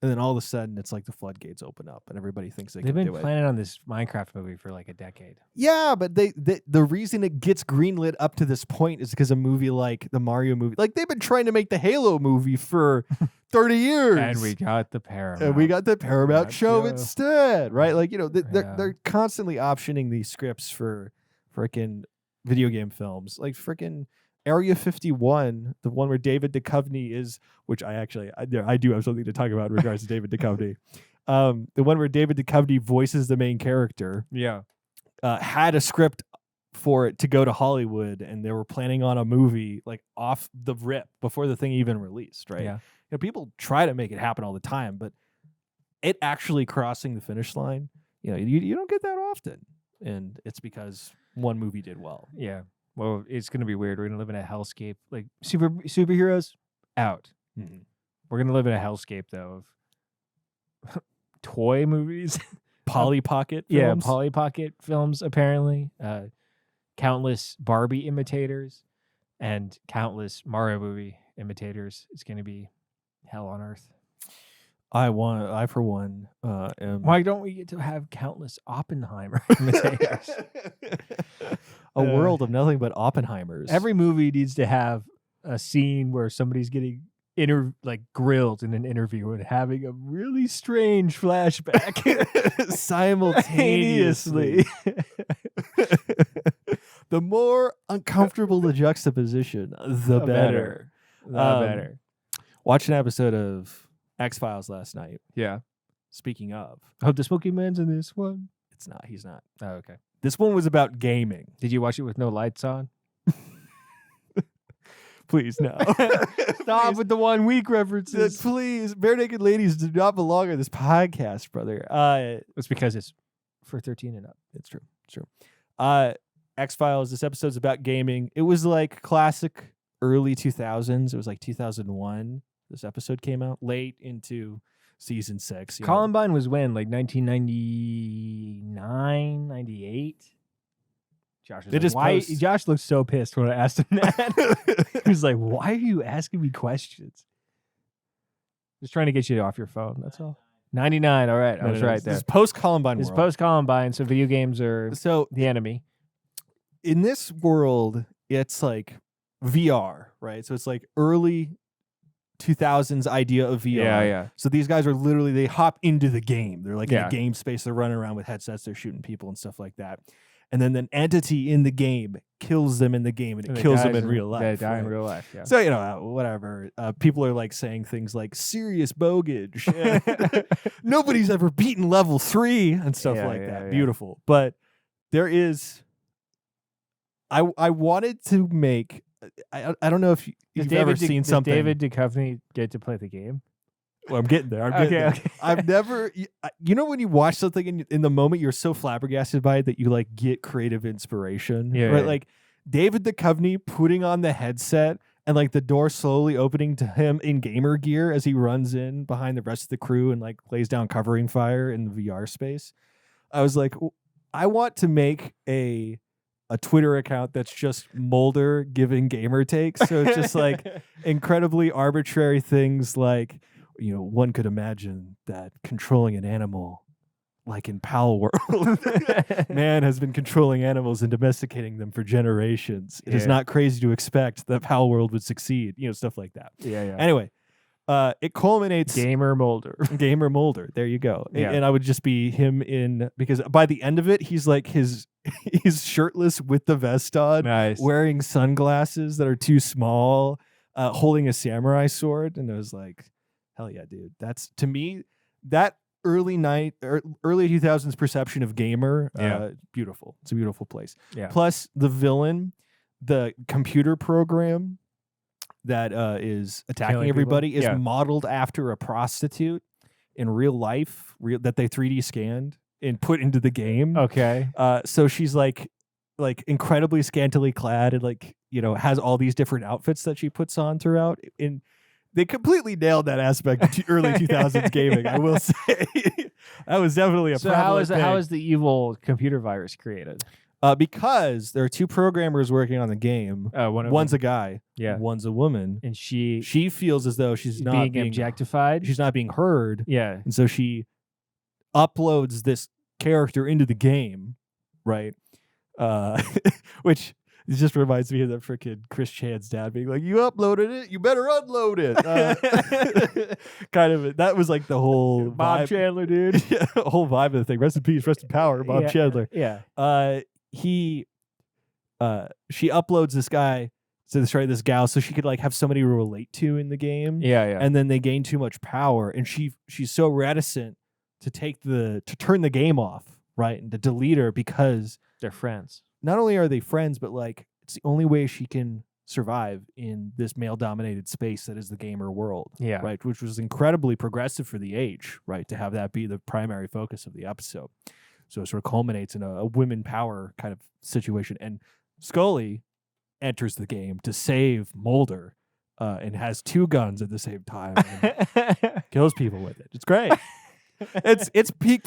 And then all of a sudden, it's like the floodgates open up, and everybody thinks they They've can been do it. planning on this Minecraft movie for like a decade. Yeah, but the reason it gets greenlit up to this point is because a movie like the Mario movie, like they've been trying to make the Halo movie for 30 years, And we got the Paramount. and we got the Paramount That show show. instead, right? Like Yeah. they're constantly optioning these scripts for frickin' video game films, like frickin' Area 51, the one where David Duchovny is, which I do have something to talk about in regards to David Duchovny. The one where David Duchovny voices the main character. Yeah. Had a script for it to go to Hollywood, and they were planning on a movie like off the rip before the thing even released, right? Yeah. People try to make it happen all the time, but it actually crossing the finish line, you don't get that often, and it's because one movie did well. Yeah. Well, it's gonna be weird. We're gonna live in a hellscape. Like superheroes out. Mhm. We're gonna live in a hellscape though of toy movies. Polly Pocket Yeah, films? Polly Pocket films apparently. Countless Barbie imitators and countless Mario movie imitators. It's gonna be hell on earth. I for one am Why don't we get to have countless Oppenheimer imitators? a world of nothing but Oppenheimers. Every movie needs to have a scene where somebody's getting grilled in an interview and having a really strange flashback simultaneously. The more uncomfortable the juxtaposition, the better. Better. Watched an episode of X-Files last night. Yeah. Speaking of, I hope the Smoky Man's in this one. he's not. Oh, okay. This one was about gaming. Did you watch it with no lights on? Please, no. Stop with the 1 week references. Please, bare naked ladies do not belong on this podcast, brother. It's because it's for 13 and up. It's true. It's true. X-Files. This episode's about gaming. It was like classic early 2000s. It was like 2001. This episode came out late into season 6. Columbine was when? Like 1999, 98? Josh was like, why? Josh looked so pissed when I asked him that. He was like, why are you asking me questions? Just trying to get you off your phone. That's all. 99. All right. I was right there. This is post-Columbine world. It's post-Columbine, so video games are the enemy. In this world, it's like VR, right? So it's like early 2000s idea of VR. Yeah. So these guys are literally, they hop into the game. They're like in a game space. They're running around with headsets. They're shooting people and stuff like that. And then an entity in the game kills them in the game, and it kills them in real life. They die in real life, yeah. So, whatever. People are like saying things like serious bogage. Nobody's ever beaten level 3 and stuff like that. Yeah. Beautiful. But there is, I wanted to make, I don't know if you've ever seen something. Did David Duchovny get to play the game? Well, I'm getting there. Okay. I've never, when you watch something in the moment, you're so flabbergasted by it that you like get creative inspiration. Yeah. Right. Like David Duchovny putting on the headset and like the door slowly opening to him in gamer gear as he runs in behind the rest of the crew and like lays down covering fire in the VR space. I was like, I want to make a Twitter account that's just Mulder giving gamer takes. So it's just like incredibly arbitrary things like, one could imagine that controlling an animal, like in Pal World, man has been controlling animals and domesticating them for generations. It is not crazy to expect that Pal World would succeed, stuff like that. Yeah. Anyway, it culminates. Gamer Mulder. Gamer Mulder. There you go. Yeah. And I would just be him because by the end of it, he's like he's shirtless with the vest on, wearing sunglasses that are too small, holding a samurai sword. And I was like, hell yeah, dude. That's, to me, that early 2000s perception of gamer, beautiful. It's a beautiful place. Yeah. Plus the villain, the computer program that is attacking Killing everybody people. is modeled after a prostitute in real life that they 3D scanned and put into the game. Okay. So she's like incredibly scantily clad and has all these different outfits that she puts on throughout. And they completely nailed that aspect of early 2000s gaming, I will say. That was definitely a problem. So how is the evil computer virus created? Because there are two programmers working on the game. One's a guy, one's a woman, and she feels as though she's not being objectified. She's not being heard. Yeah, and so she uploads this character into the game, right? Which just reminds me of the freaking Chris Chan's dad being like, "You uploaded it, you better unload it." Kind of. That was like the whole Bob vibe. Chandler, dude. Yeah, the whole vibe of the thing. Rest in peace, rest in power, Bob Chandler. Yeah. She uploads this guy to this gal so she could have somebody to relate to in the game. Yeah. And then they gain too much power, and she's so reticent to turn the game off, right, and to delete her because they're friends. Not only are they friends, but it's the only way she can survive in this male-dominated space that is the gamer world. Yeah. Right, which was incredibly progressive for the age, right, to have that be the primary focus of the episode. So it sort of culminates in a women power kind of situation. And Scully enters the game to save Mulder and has two guns at the same time and kills people with it. It's great. It's peak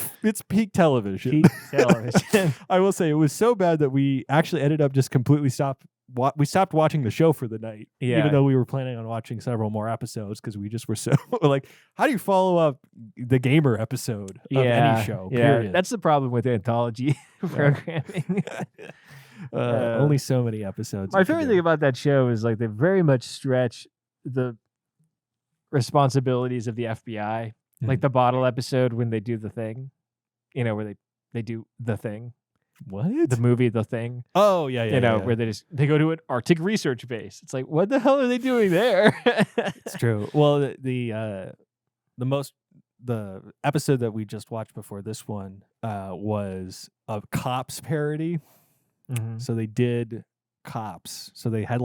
television. Peak television. I will say it was so bad that we actually ended up just completely stopped watching the show for the night. Yeah. Even though we were planning on watching several more episodes because we just were so like, how do you follow up the gamer episode of any show? Yeah, period? That's the problem with anthology programming. Only so many episodes. My favorite thing about that show is they very much stretch the responsibilities of the FBI. Like the bottle episode when they do the thing, where they do the thing. What? The movie The Thing. Oh, yeah. Where they go to an Arctic research base. It's like, what the hell are they doing there? It's true. Well, the episode that we just watched before this one was a Cops parody. Mm-hmm. So they did Cops. So they had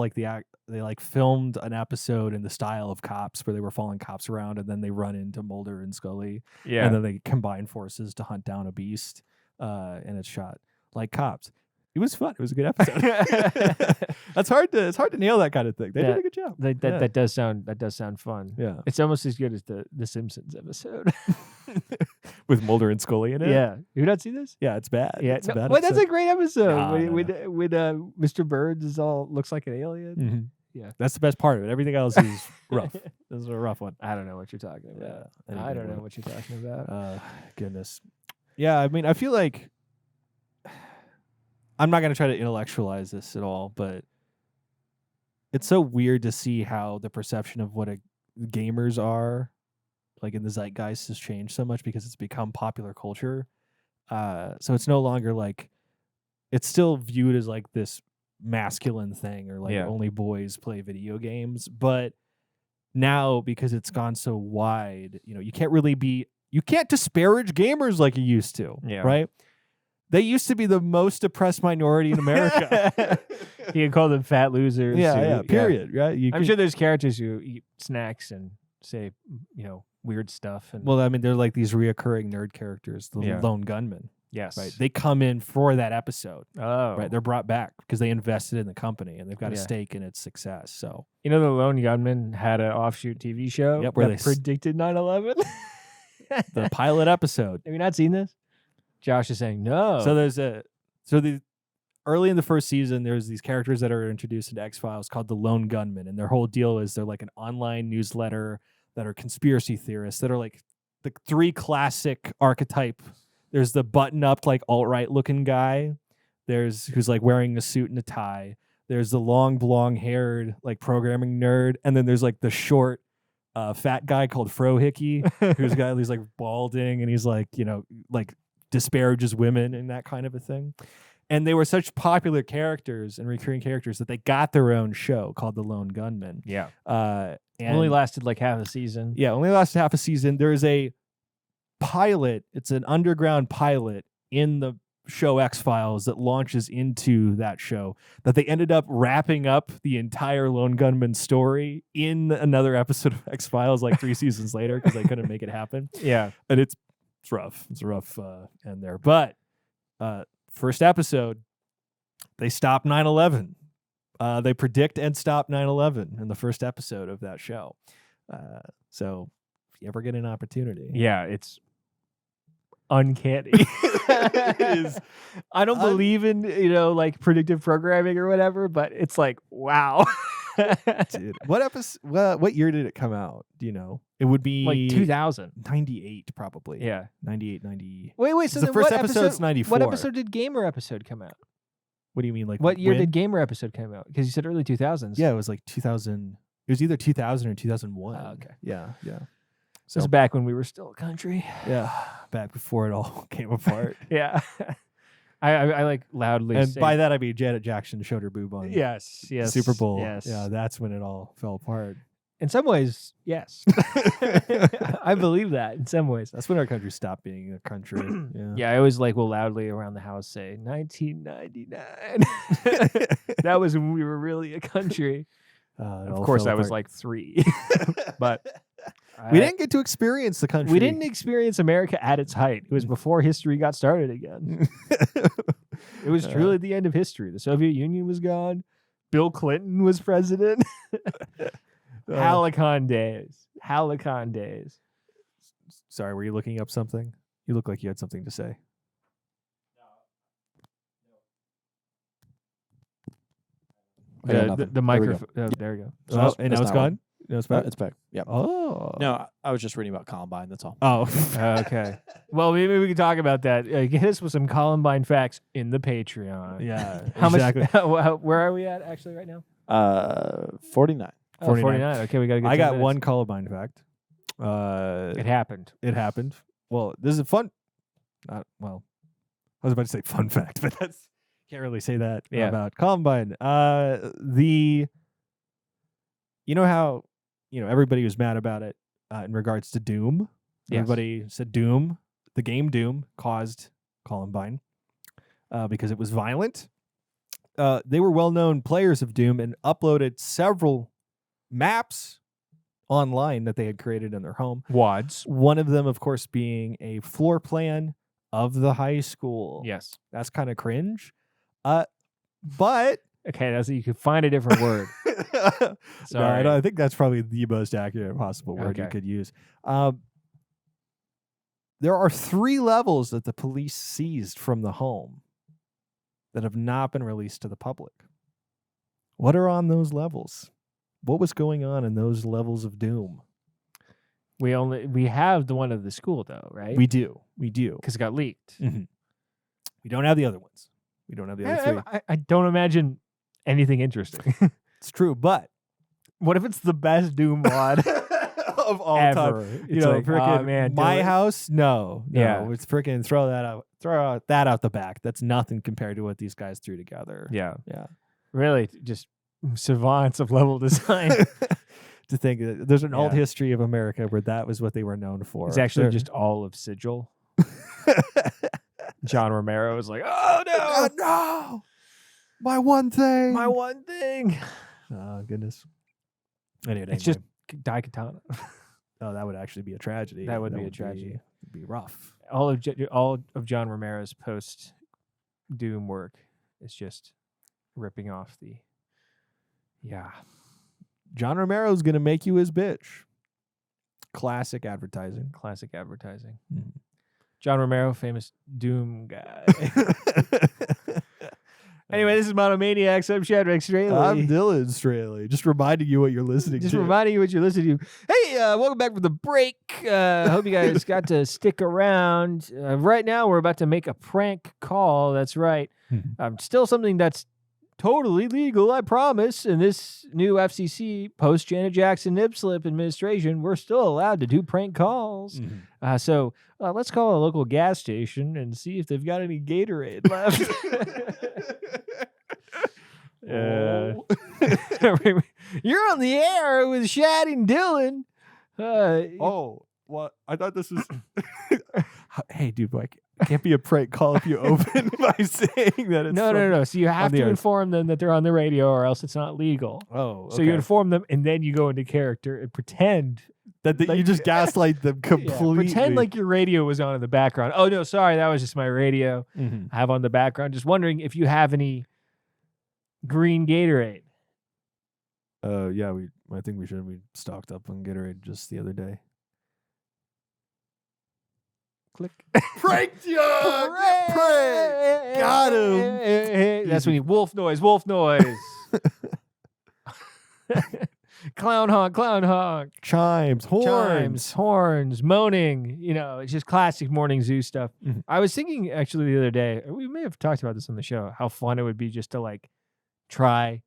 they filmed an episode in the style of Cops where they were following cops around and then they run into Mulder and Scully. Yeah. And then they combine forces to hunt down a beast. And it's shot like Cops. It was fun. It was a good episode. It's hard to nail that kind of thing. They did a good job. That does sound fun. Yeah. It's almost as good as the Simpsons episode. With Mulder and Scully in it. Yeah. You not see this? Yeah, it's bad. Yeah. It's a bad Well, that's episode. a great episode. No, when Mr. Burns looks like an alien. Mm-hmm. Yeah. That's the best part of it. Everything else is rough. This is a rough one. I don't know what you're talking about. I don't know what you're talking about. Goodness. Yeah, I mean, I feel like I'm not going to try to intellectualize this at all, but it's so weird to see how the perception of what gamers are, like in the zeitgeist, has changed so much because it's become popular culture. So it's no longer like, it's still viewed as like this masculine thing or like only boys play video games. But now, because it's gone so wide, you can't disparage gamers like you used to, right? They used to be the most oppressed minority in America. You can call them fat losers. Period. Right? I'm sure there's characters who eat snacks and say, weird stuff. And well, I mean, they're like these reoccurring nerd characters, the lone gunmen. Yes. Right. They come in for that episode. Oh. Right. They're brought back because they invested in the company and they've got a stake in its success. So the Lone Gunmen had an offshoot TV show where that predicted 9/11. The pilot episode. Have you not seen this? Josh is saying no. So the early in the first season, there's these characters that are introduced into X-Files called the Lone Gunmen, and their whole deal is they're like an online newsletter that are conspiracy theorists that are like the three classic archetype. There's the button-up like alt-right looking guy. There's who's like wearing a suit and a tie. There's the long blonde-haired like programming nerd, and then there's like the short fat guy called Frohickey, who's like balding and he's like like disparages women and that kind of a thing. And they were such popular characters and recurring characters that they got their own show called The Lone Gunmen. Yeah. And only lasted like half a season. Yeah, only lasted half a season. There is a pilot. It's an underground pilot in the show X-Files that launches into that show that they ended up wrapping up the entire Lone Gunman story in another episode of X-Files like 3 seasons later because they couldn't make it happen. Yeah. And it's rough. It's a rough end there. But first episode, they stop 9/11. They predict and stop 9/11 in the first episode of that show. So if you ever get an opportunity. Yeah, it's uncanny. It is. I don't believe in, like predictive programming or whatever, but it's like, wow. Dude, what year did it come out? Do you know? It would be like 2000. 98 probably. Yeah. 98, 90. Wait, so the then first what episode's 94. What episode did Gamer episode come out? What do you mean? Like what year when? did Gamer episode come out? Because you said early 2000s. Yeah, it was like 2000. It was either 2000 or 2001. Oh, okay. Yeah. So this is back when we were still a country. Yeah, back before it all came apart. Yeah. I like loudly and say, by that I mean Janet Jackson showed her boob on yes Super Bowl. Yes. Yeah, that's when it all fell apart. In some ways, yes. I believe that in some ways. That's when our country stopped being a country. Yeah, I always will loudly around the house say 1999. That was when we were really a country. Of course, I was like 3. But we didn't get to experience the country. We didn't experience America at its height. It was before history got started again. It was truly the end of history. The Soviet Union was gone. Bill Clinton was president. Halcyon days. Halcyon days. Sorry, were you looking up something? You look like you had something to say. The microphone. There we go. Oh, and now it's gone? No, it's back? It's back. Yeah. Oh. No, I was just reading about Columbine. That's all. Oh. Okay. Well, maybe we can talk about that. Hit us with some Columbine facts in the Patreon. Yeah. How exactly. much? Where are we at actually right now? 49. 49. Okay, we got to get. I 10 got minutes. one Columbine fact. It happened. It happened. Well, this is a fun. I was about to say fun fact, but that's can't really say that about Columbine. You know how everybody was mad about it in regards to Doom. Yes. Everybody said Doom, the game Doom, caused Columbine because it was violent. They were well-known players of Doom and uploaded several maps online that they had created in their home. WADs. One of them, of course, being a floor plan of the high school. Yes. That's kind of cringe. But Okay, that's you could find a different word. no, Sorry. I think that's probably the most accurate possible word you Okay. could use. There are 3 levels that the police seized from the home that have not been released to the public. What are on those levels? What was going on in those levels of doom? We have the one of the school though, right? We do. Because it got leaked. We don't have the other ones. We don't have the other 3. I don't imagine anything interesting. It's true, but What if it's the best Doom mod of all ever? time. It's like, frickin' oh, man, my Dylan. house? No. Yeah. It's freaking throw that out the back. That's nothing compared to what these guys threw together. Yeah. Yeah. Really, just savants of level design. To think that there's an old Yeah. history of America where that was what they were known for. It's actually They're- just all of Sigil. John Romero was like, oh no, Oh, no. My one thing. my one thing. Oh goodness. Anyway, It's just Daikatana. oh, that would actually be a tragedy. That would be a tragedy. It'd be rough. all of John Romero's post Doom work is just ripping off the. Yeah. John Romero's gonna make you his bitch. Classic advertising. Classic advertising. Mhm. John Romero, famous Doom guy. Anyway, this is Monomaniacs. I'm Shadrach Strehle. I'm Dylan Strahley. Just reminding you what you're listening Just to. reminding you what you're listening to. Hey, welcome back from the break. Hope you guys got to stick around. Right now, we're about to make a prank call. That's right. Still something that's totally legal, I promise. In this new FCC post Janet Jackson nip slip administration, we're still allowed to do prank calls. So let's call a local gas station and see if they've got any Gatorade left. You're on the air with Shad and Dylan. Oh, what? I thought this was. Hey, dude, like, it can't be a prank call if you open by saying that it's. No. So you have the to air. inform them that they're on the radio, or else it's not legal. Oh, So you inform them, and then you go into character and pretend. that you like- just gaslight them Yeah, completely. pretend like your radio was on in the background. Oh no, sorry, that was just my radio. Mhm. I have on the background. Just wondering if you have any green Gatorade. Yeah, I think we should. We stocked up on Gatorade just the other day. Click. Pranked you! Prank! Got him! That's when you wolf noise. Clown honk. Chimes, Chimes, horns, moaning. You know, it's just classic morning zoo stuff. Mhm. I was thinking actually the other day, we may have talked about this on the show, how fun it would be just to like try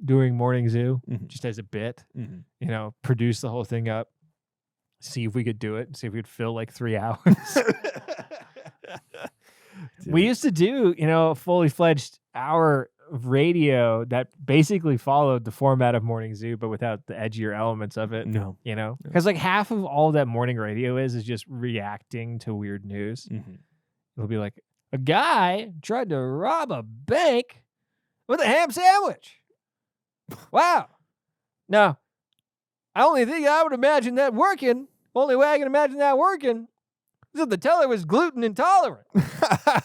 doing morning zoo Mhm. just as a bit, Mhm. you know, produce the whole thing up, see if we could do it, see if we could fill like 3 hours. We used to do, you know, a fully fledged hour of radio that basically followed the format of Morning Zoo, but without the edgier elements of it. No. You know, Yeah. because like half of all that morning radio is just reacting to weird news. Mhm. It'll be like a guy tried to rob a bank with a ham sandwich. Wow. Now, I only think I would imagine that working. Only way I can imagine that working is if the teller was gluten intolerant.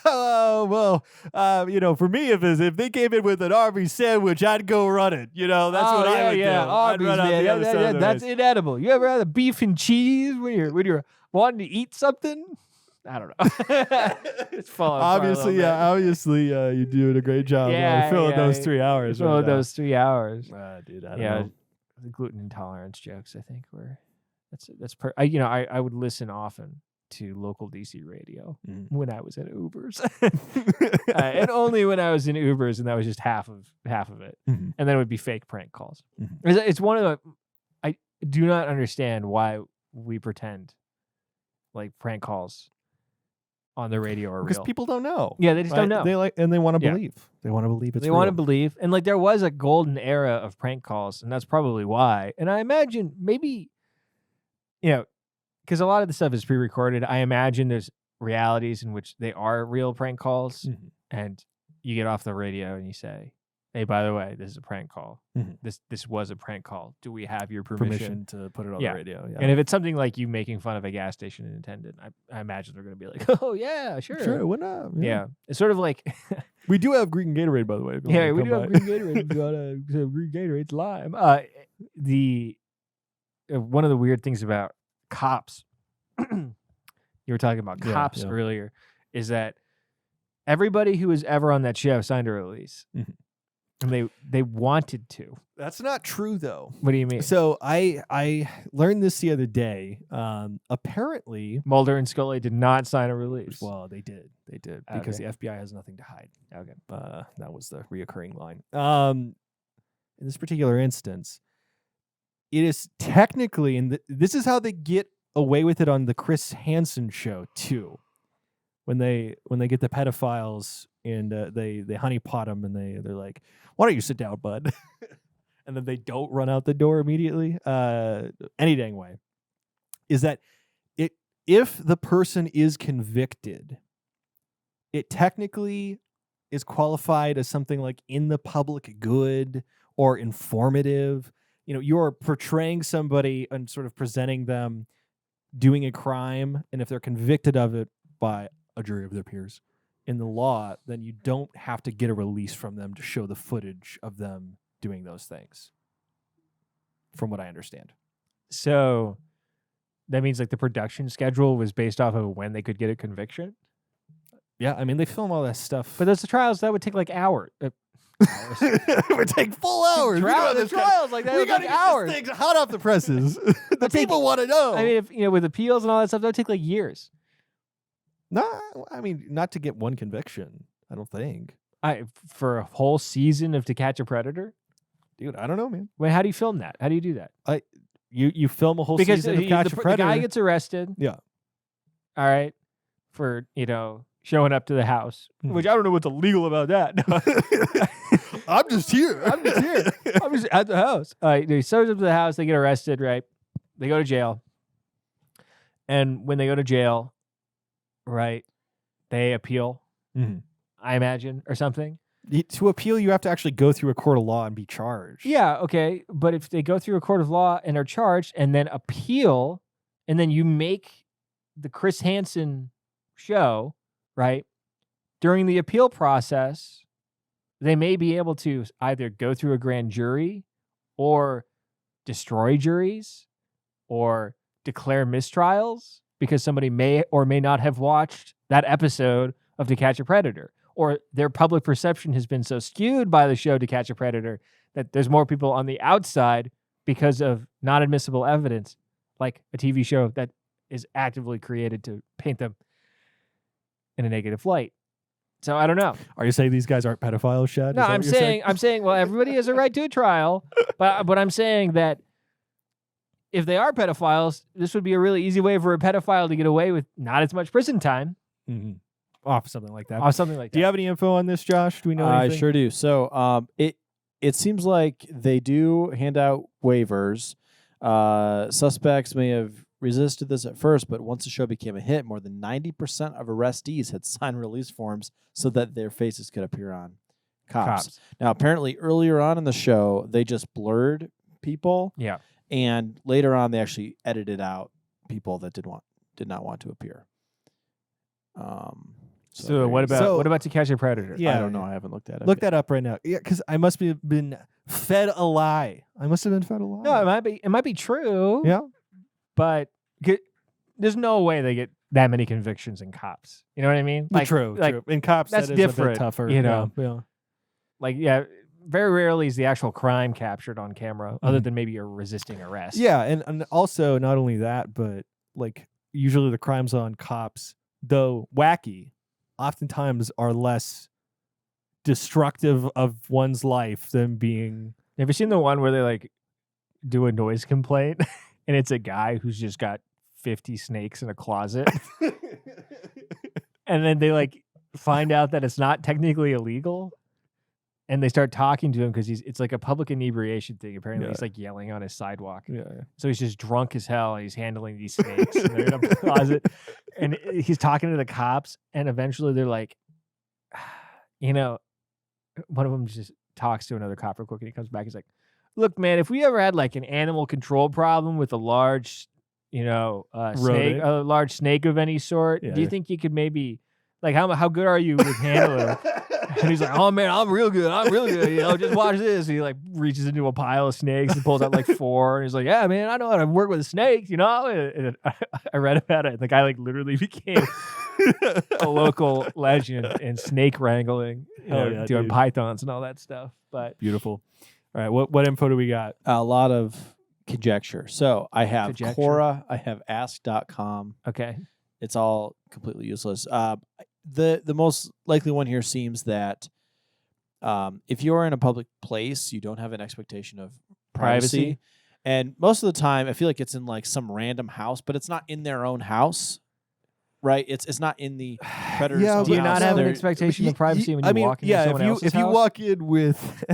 Oh, well, you know, for me, if they came in with an Arby's sandwich, I'd go run it. You know, that's what I would do. Arby's, I'd run out man. the other side of the That's race. inedible. You ever had a beef and cheese when you're wanting to eat something? I don't know. It's falling apart a Obviously, little yeah. Obviously, you're doing a great job filling those 3 hours. Filling right now. those 3 hours. Dude, I don't Yeah, know. the gluten intolerance jokes. I think were I would listen often to local DC radio Mm. when I was in Ubers, and only when I was in Ubers, and that was just half of it, Mhm. and then it would be fake prank calls. Mhm. It's one of the I do not understand why we pretend like prank calls on the radio are Because real. people don't know. Yeah, they just don't know. They want to Yeah. believe. They want to believe it's They want to real. believe. And like there was a golden era of prank calls, and that's probably why. And I imagine maybe, you know, because a lot of the stuff is pre-recorded. I imagine there's realities in which they are real prank calls, Mhm. and you get off the radio and you say, hey, by the way, this is a prank call. Mhm. This was a prank call. Do we have your Permission to put it on Yeah. the radio. Yeah. And if it's something like you making fun of a gas station attendant, I imagine they're going to be like, oh, yeah, sure. why not? Yeah. It's sort of like, We do have green Gatorade, by the way. if you yeah, wanna we come do have by. green Gatorade. We got green Gatorade's lime. One of the weird things about cops, you were talking about cops yeah. earlier, is that everybody who was ever on that show signed a release. Mhm. And they wanted to. That's not true, though. What do you mean? So I learned this the other day. Apparently, Mulder and Scully did not sign a release. well, they did because Okay. the FBI has nothing to hide. Okay. That was the reoccurring line. In this particular instance, it is technically, and this is how they get away with it on the Chris Hansen show too. When they get the pedophiles and they honeypot them and they're like, why don't you sit down, bud? And then they don't run out the door immediately. Any dang way. Is that if the person is convicted, it technically is qualified as something like in the public good or informative. You know, you're portraying somebody and sort of presenting them doing a crime, and if they're convicted of it by a jury of their peers in the law, then you don't have to get a release from them to show the footage of them doing those things, from what I understand. So that means like the production schedule was based off of when they could get a conviction. Yeah, I mean, they film all that stuff. But those trials, that would take like hours. It would take full hours. The trials like that We would got to take get hours. this thing hot off the presses. The people want to know. I mean, if with appeals and all that stuff, that would take like years. no, I mean, not to get one conviction. I don't think, For a whole season of To Catch a Predator. dude. I don't know, man. Wait, how do you film that? How do you do that? You film a whole Because season of Catch a the Predator. guy gets arrested. Yeah. All right. For showing up to the house, which I don't know what's illegal about that. I'm just here. I'm just here. I'm just at the house. He shows up to the house. They get arrested, right? They go to jail. And when they go to jail, right, they appeal, I imagine, or something. To appeal, you have to actually go through a court of law and be charged. Yeah, okay. But if they go through a court of law and are charged and then appeal, and then you make the Chris Hansen show, right, during the appeal process, they may be able to either go through a grand jury or destroy juries or declare mistrials because somebody may or may not have watched that episode of To Catch a Predator, or their public perception has been so skewed by the show To Catch a Predator that there's more people on the outside because of not admissible evidence, like a TV show that is actively created to paint them in a negative light. So I don't know. Are you saying these guys aren't pedophiles, Shad? No, I'm saying, well, everybody has a right to a trial, but I'm saying that if they are pedophiles, this would be a really easy way for a pedophile to get away with not as much prison time. Off something like that. Off something like that. Do you have any info on this, Josh? Do we know anything? I sure do. So it seems like they do hand out waivers. Suspects may have resisted this at first, but once the show became a hit, more than 90% of arrestees had signed release forms so that their faces could appear on cops. Now, apparently, earlier on in the show, they just blurred people. Yeah. And later on, they actually edited out people that did not want to appear. So what about To Catch a Predator? I don't know. I haven't looked at it. Look that up right now. Yeah, because I must have been fed a lie. I must have been fed a lie. No, it might be true. Yeah. But there's no way they get that many convictions in Cops. You know what I mean? True. In Cops, that's that is different, a bit tougher. you know? Yeah. Very rarely is the actual crime captured on camera, other than maybe a resisting arrest. Yeah, and also not only that, but like usually the crimes on Cops, though wacky, oftentimes are less destructive of one's life than being. Have you seen the one where they like do a noise complaint and it's a guy who's just got 50 snakes in a closet? And then they like find out that it's not technically illegal. And they start talking to him because it's like a public inebriation thing. Apparently, he's like yelling on his sidewalk. Yeah. So he's just drunk as hell. And he's handling these snakes. And they're in a closet. And he's talking to the cops. And eventually they're like, one of them just talks to another cop real quick, and he comes back. He's like, "Look, man, if we ever had like an animal control problem with a large, snake, a large snake of any sort, do you think you could maybe, like, how good are you with handling it?" And he's like, "Oh man, I'm real good. Just watch this." And he like reaches into a pile of snakes and pulls out like 4. And he's like, "Yeah, man, I know how to work with snakes, And I read about it. The guy like literally became a local legend in snake wrangling, doing pythons and all that stuff. But beautiful. All right, what info do we got? A lot of conjecture. So I have Quora, I have ask.com. Okay. It's all completely useless. The most likely one here seems that if you're in a public place, you don't have an expectation of privacy. And most of the time, I feel like it's in like some random house, but it's not in their own house, right? It's not in the predator's own do you house. not have an expectation of privacy when you walk into someone else's if you house? walk in with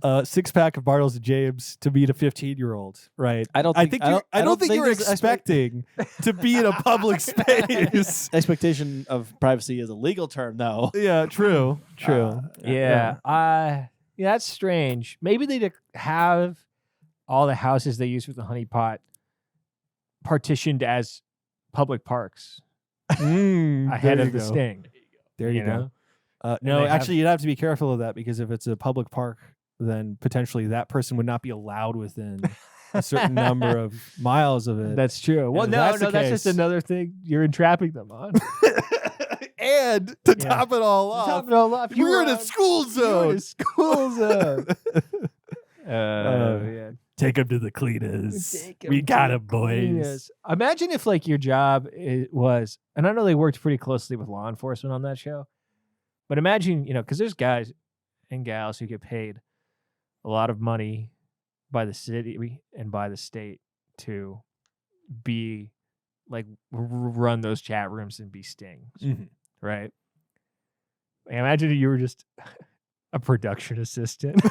a 6-pack of Bartles and James to meet a 15-year-old, right? I don't think you're expecting to be in a public space. Expectation of privacy is a legal term, though. Yeah, true. That's strange. Maybe they have all the houses they use for the honeypot partitioned as public parks ahead of the sting. There you go. No, actually, you'd have to be careful of that, because if it's a public park, then potentially that person would not be allowed within a certain number of miles of it. That's true. Well, that's just another thing you're entrapping them on. And to top it all off, you're in a school zone. Yeah. Take them to the cleaners. We got them, boys. Imagine if like your job was, and I know they worked pretty closely with law enforcement on that show, but imagine, because there's guys and gals who get paid a lot of money by the city and by the state to be like run those chat rooms and be stings, right? Imagine if you were just a production assistant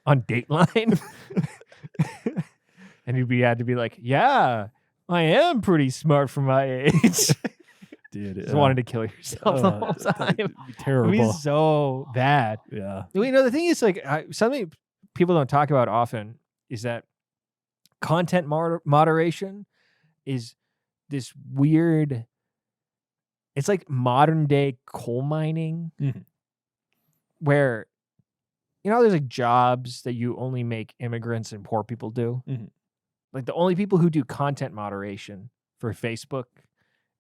on Dateline, and you had to be like, "Yeah, I am pretty smart for my age." Dude, just wanted to kill yourself the whole time. It'd be terrible. It'd be so bad. Yeah. The thing is, like, something people don't talk about often is that content moderation is this weird. It's like modern day coal mining, where there's like jobs that you only make immigrants and poor people do. Like the only people who do content moderation for Facebook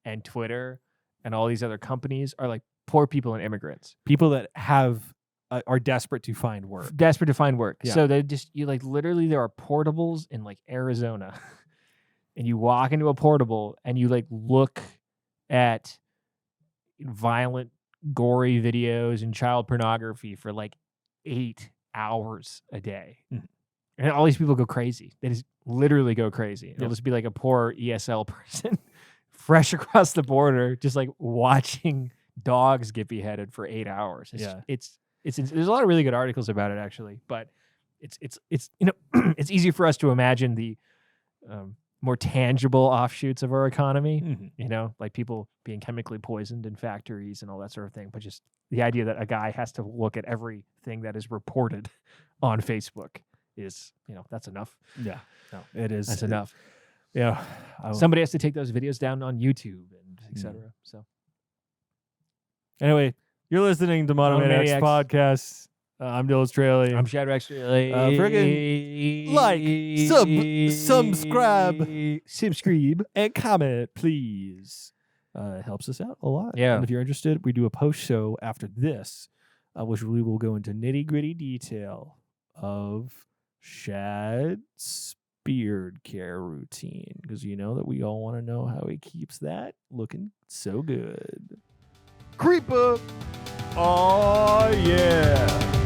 and Twitter and all these other companies are like poor people and immigrants. People that are desperate to find work. Yeah. So they literally there are portables in like Arizona, and you walk into a portable and you like look at violent, gory videos and child pornography for like 8 hours a day. And all these people go crazy. They just literally go crazy. It'll just be like a poor ESL person fresh across the border, just like watching dogs get beheaded for 8 hours. It's there's a lot of really good articles about it actually, but it's it's easy for us to imagine the more tangible offshoots of our economy, like people being chemically poisoned in factories and all that sort of thing. But just the idea that a guy has to look at everything that is reported on Facebook is, that's enough. Yeah, no, it is. That's enough. Yeah. Somebody has to take those videos down on YouTube and etc. So anyway, you're listening to Monomaniacs podcast. I'm Dylan Shadrach. I'm Shadrach Strehle. Friggin' subscribe, and comment, please. It helps us out a lot. Yeah. And if you're interested, we do a post show after this, which we will go into nitty gritty detail of Shad's beard care routine, because you know that we all want to know how he keeps that looking so good. Creeper! Oh, yeah.